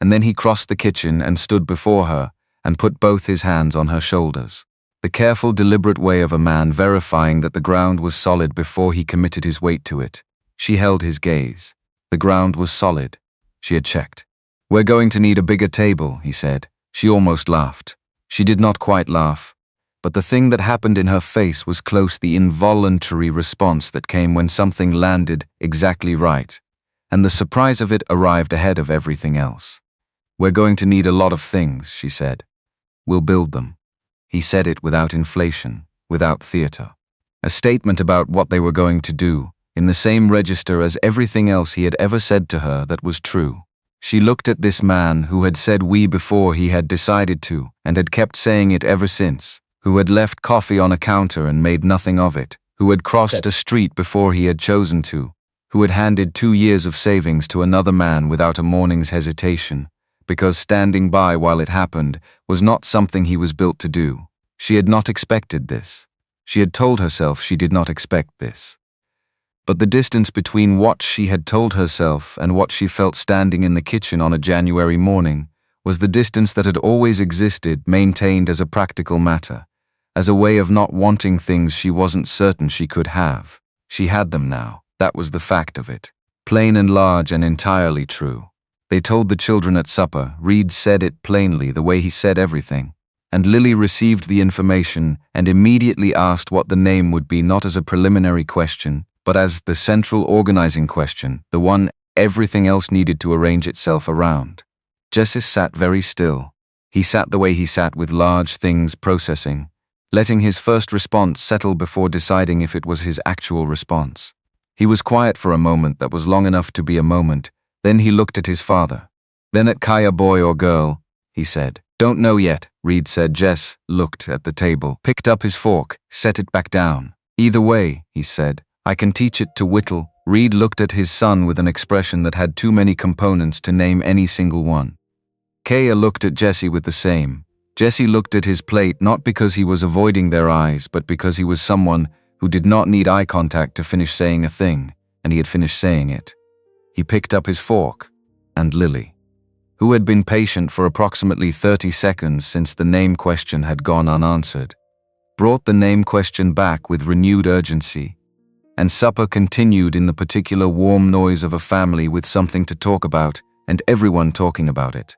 and then he crossed the kitchen and stood before her and put both his hands on her shoulders. The careful, deliberate way of a man verifying that the ground was solid before he committed his weight to it. She held his gaze. The ground was solid. She had checked. "We're going to need a bigger table," he said. She almost laughed. She did not quite laugh, but the thing that happened in her face was close, the involuntary response that came when something landed exactly right, and the surprise of it arrived ahead of everything else. "We're going to need a lot of things," she said. "We'll build them." He said it without inflation, without theater. A statement about what they were going to do, in the same register as everything else he had ever said to her that was true. She looked at this man who had said "we" before he had decided to, and had kept saying it ever since, who had left coffee on a counter and made nothing of it, who had crossed a street before he had chosen to, who had handed 2 years of savings to another man without a morning's hesitation, because standing by while it happened was not something he was built to do. She had not expected this. She had told herself she did not expect this. But the distance between what she had told herself and what she felt standing in the kitchen on a January morning was the distance that had always existed, maintained as a practical matter, as a way of not wanting things she wasn't certain she could have. She had them now. That was the fact of it. Plain and large and entirely true. They told the children at supper. Reed said it plainly, the way he said everything. And Lily received the information and immediately asked what the name would be, not as a preliminary question, but as the central organizing question, the one everything else needed to arrange itself around. Jesse sat very still. He sat the way he sat, with large things processing, letting his first response settle before deciding if it was his actual response. He was quiet for a moment that was long enough to be a moment. Then he looked at his father. Then at Kaya, boy or girl, he said. "Don't know yet," Reed said. Jess looked at the table, picked up his fork, set it back down. "Either way," he said, "I can teach it to whittle." Reed looked at his son with an expression that had too many components to name any single one. Kaya looked at Jesse with the same. Jesse looked at his plate not because he was avoiding their eyes, but because he was someone who did not need eye contact to finish saying a thing, and he had finished saying it. He picked up his fork, and Lily, who had been patient for approximately 30 seconds since the name question had gone unanswered, brought the name question back with renewed urgency, and supper continued in the particular warm noise of a family with something to talk about and everyone talking about it.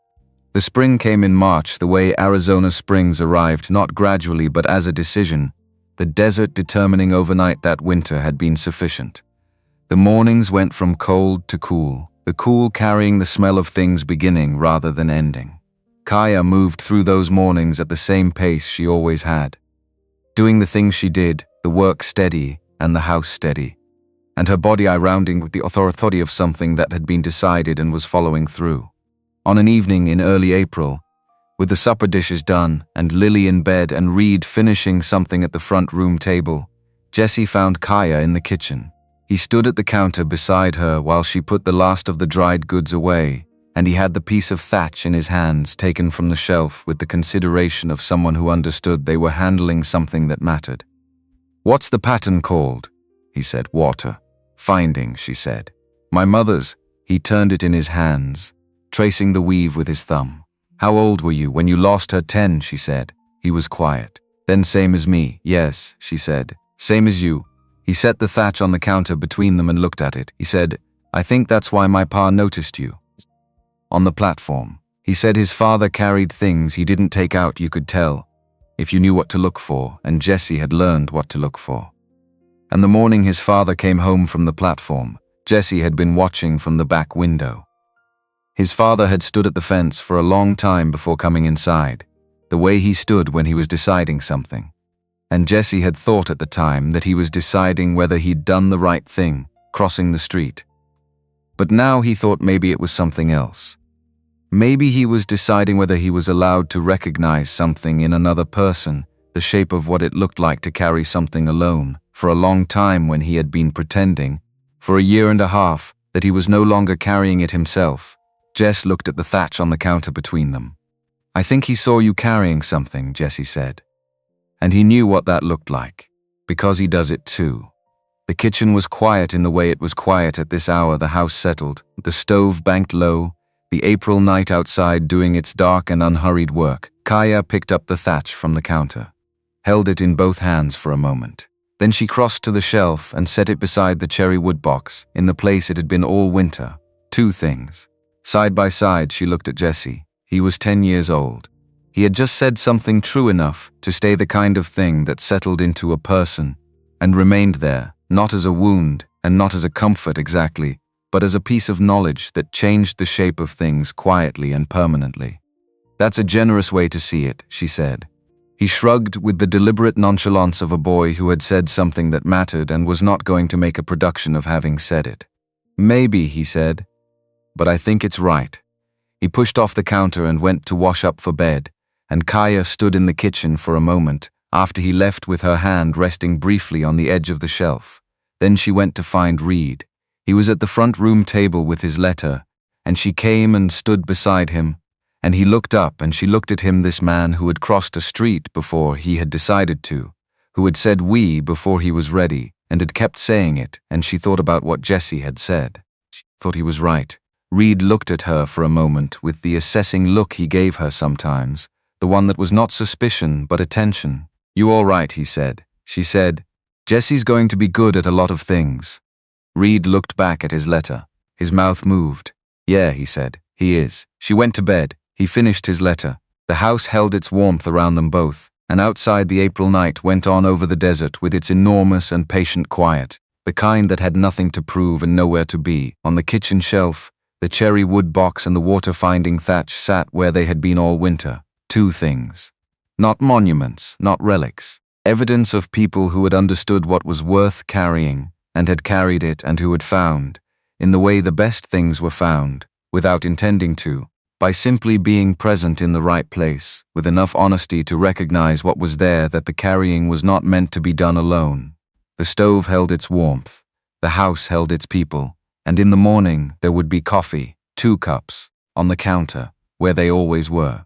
The spring came in March, the way Arizona springs arrived, not gradually but as a decision. The desert determining overnight that winter had been sufficient. The mornings went from cold to cool, the cool carrying the smell of things beginning rather than ending. Kaya moved through those mornings at the same pace she always had, doing the things she did, the work steady and the house steady, and her body rounding with the authority of something that had been decided and was following through. On an evening in early April, with the supper dishes done and Lily in bed and Reed finishing something at the front room table, Jesse found Kaya in the kitchen. He stood at the counter beside her while she put the last of the dried goods away, and he had the piece of thatch in his hands, taken from the shelf with the consideration of someone who understood they were handling something that mattered. "What's the pattern called?" he said. "Water. Finding," she said. "My mother's." He turned it in his hands, tracing the weave with his thumb. "How old were you when you lost her?" 10, she said. He was quiet. "Then same as me." "Yes," she said. "Same as you." He set the thatch on the counter between them and looked at it. He said, "I think that's why my pa noticed you." On the platform, he said his father carried things he didn't take out, you could tell, if you knew what to look for, and Jesse had learned what to look for. And the morning his father came home from the platform, Jesse had been watching from the back window. His father had stood at the fence for a long time before coming inside, the way he stood when he was deciding something. And Jesse had thought at the time that he was deciding whether he'd done the right thing, crossing the street. But now he thought maybe it was something else. Maybe he was deciding whether he was allowed to recognize something in another person, the shape of what it looked like to carry something alone, for a long time when he had been pretending, for a year and a half, that he was no longer carrying it himself. Jess looked at the thatch on the counter between them. "I think he saw you carrying something," Jessie said. And he knew what that looked like, because he does it too. The kitchen was quiet in the way it was quiet at this hour. The house settled, the stove banked low, the April night outside doing its dark and unhurried work. Kaya picked up the thatch from the counter, held it in both hands for a moment. Then she crossed to the shelf and set it beside the cherry wood box, in the place it had been all winter. Two things. Side by side, she looked at Jesse. He was 10 years old. He had just said something true enough to stay the kind of thing that settled into a person and remained there, not as a wound and not as a comfort exactly, but as a piece of knowledge that changed the shape of things quietly and permanently. "That's a generous way to see it," she said. He shrugged with the deliberate nonchalance of a boy who had said something that mattered and was not going to make a production of having said it. "Maybe," he said, "but I think it's right." He pushed off the counter and went to wash up for bed, and Kaya stood in the kitchen for a moment after he left with her hand resting briefly on the edge of the shelf. Then she went to find Reed. He was at the front room table with his letter, and she came and stood beside him. And he looked up and she looked at him, this man who had crossed a street before he had decided to, who had said "we" before he was ready, and had kept saying it, and she thought about what Jesse had said. She thought he was right. Reed looked at her for a moment with the assessing look he gave her sometimes, the one that was not suspicion but attention. "You all right?" he said. She said, "Jesse's going to be good at a lot of things." Reed looked back at his letter. His mouth moved. "Yeah," he said, "he is." She went to bed. He finished his letter. The house held its warmth around them both, and outside the April night went on over the desert with its enormous and patient quiet, the kind that had nothing to prove and nowhere to be. On the kitchen shelf, the cherry wood box and the water-finding thatch sat where they had been all winter. Two things. Not monuments, not relics. Evidence of people who had understood what was worth carrying, and had carried it, and who had found, in the way the best things were found, without intending to, by simply being present in the right place, with enough honesty to recognize what was there, that the carrying was not meant to be done alone. The stove held its warmth, the house held its people, and in the morning there would be coffee, 2 cups, on the counter, where they always were.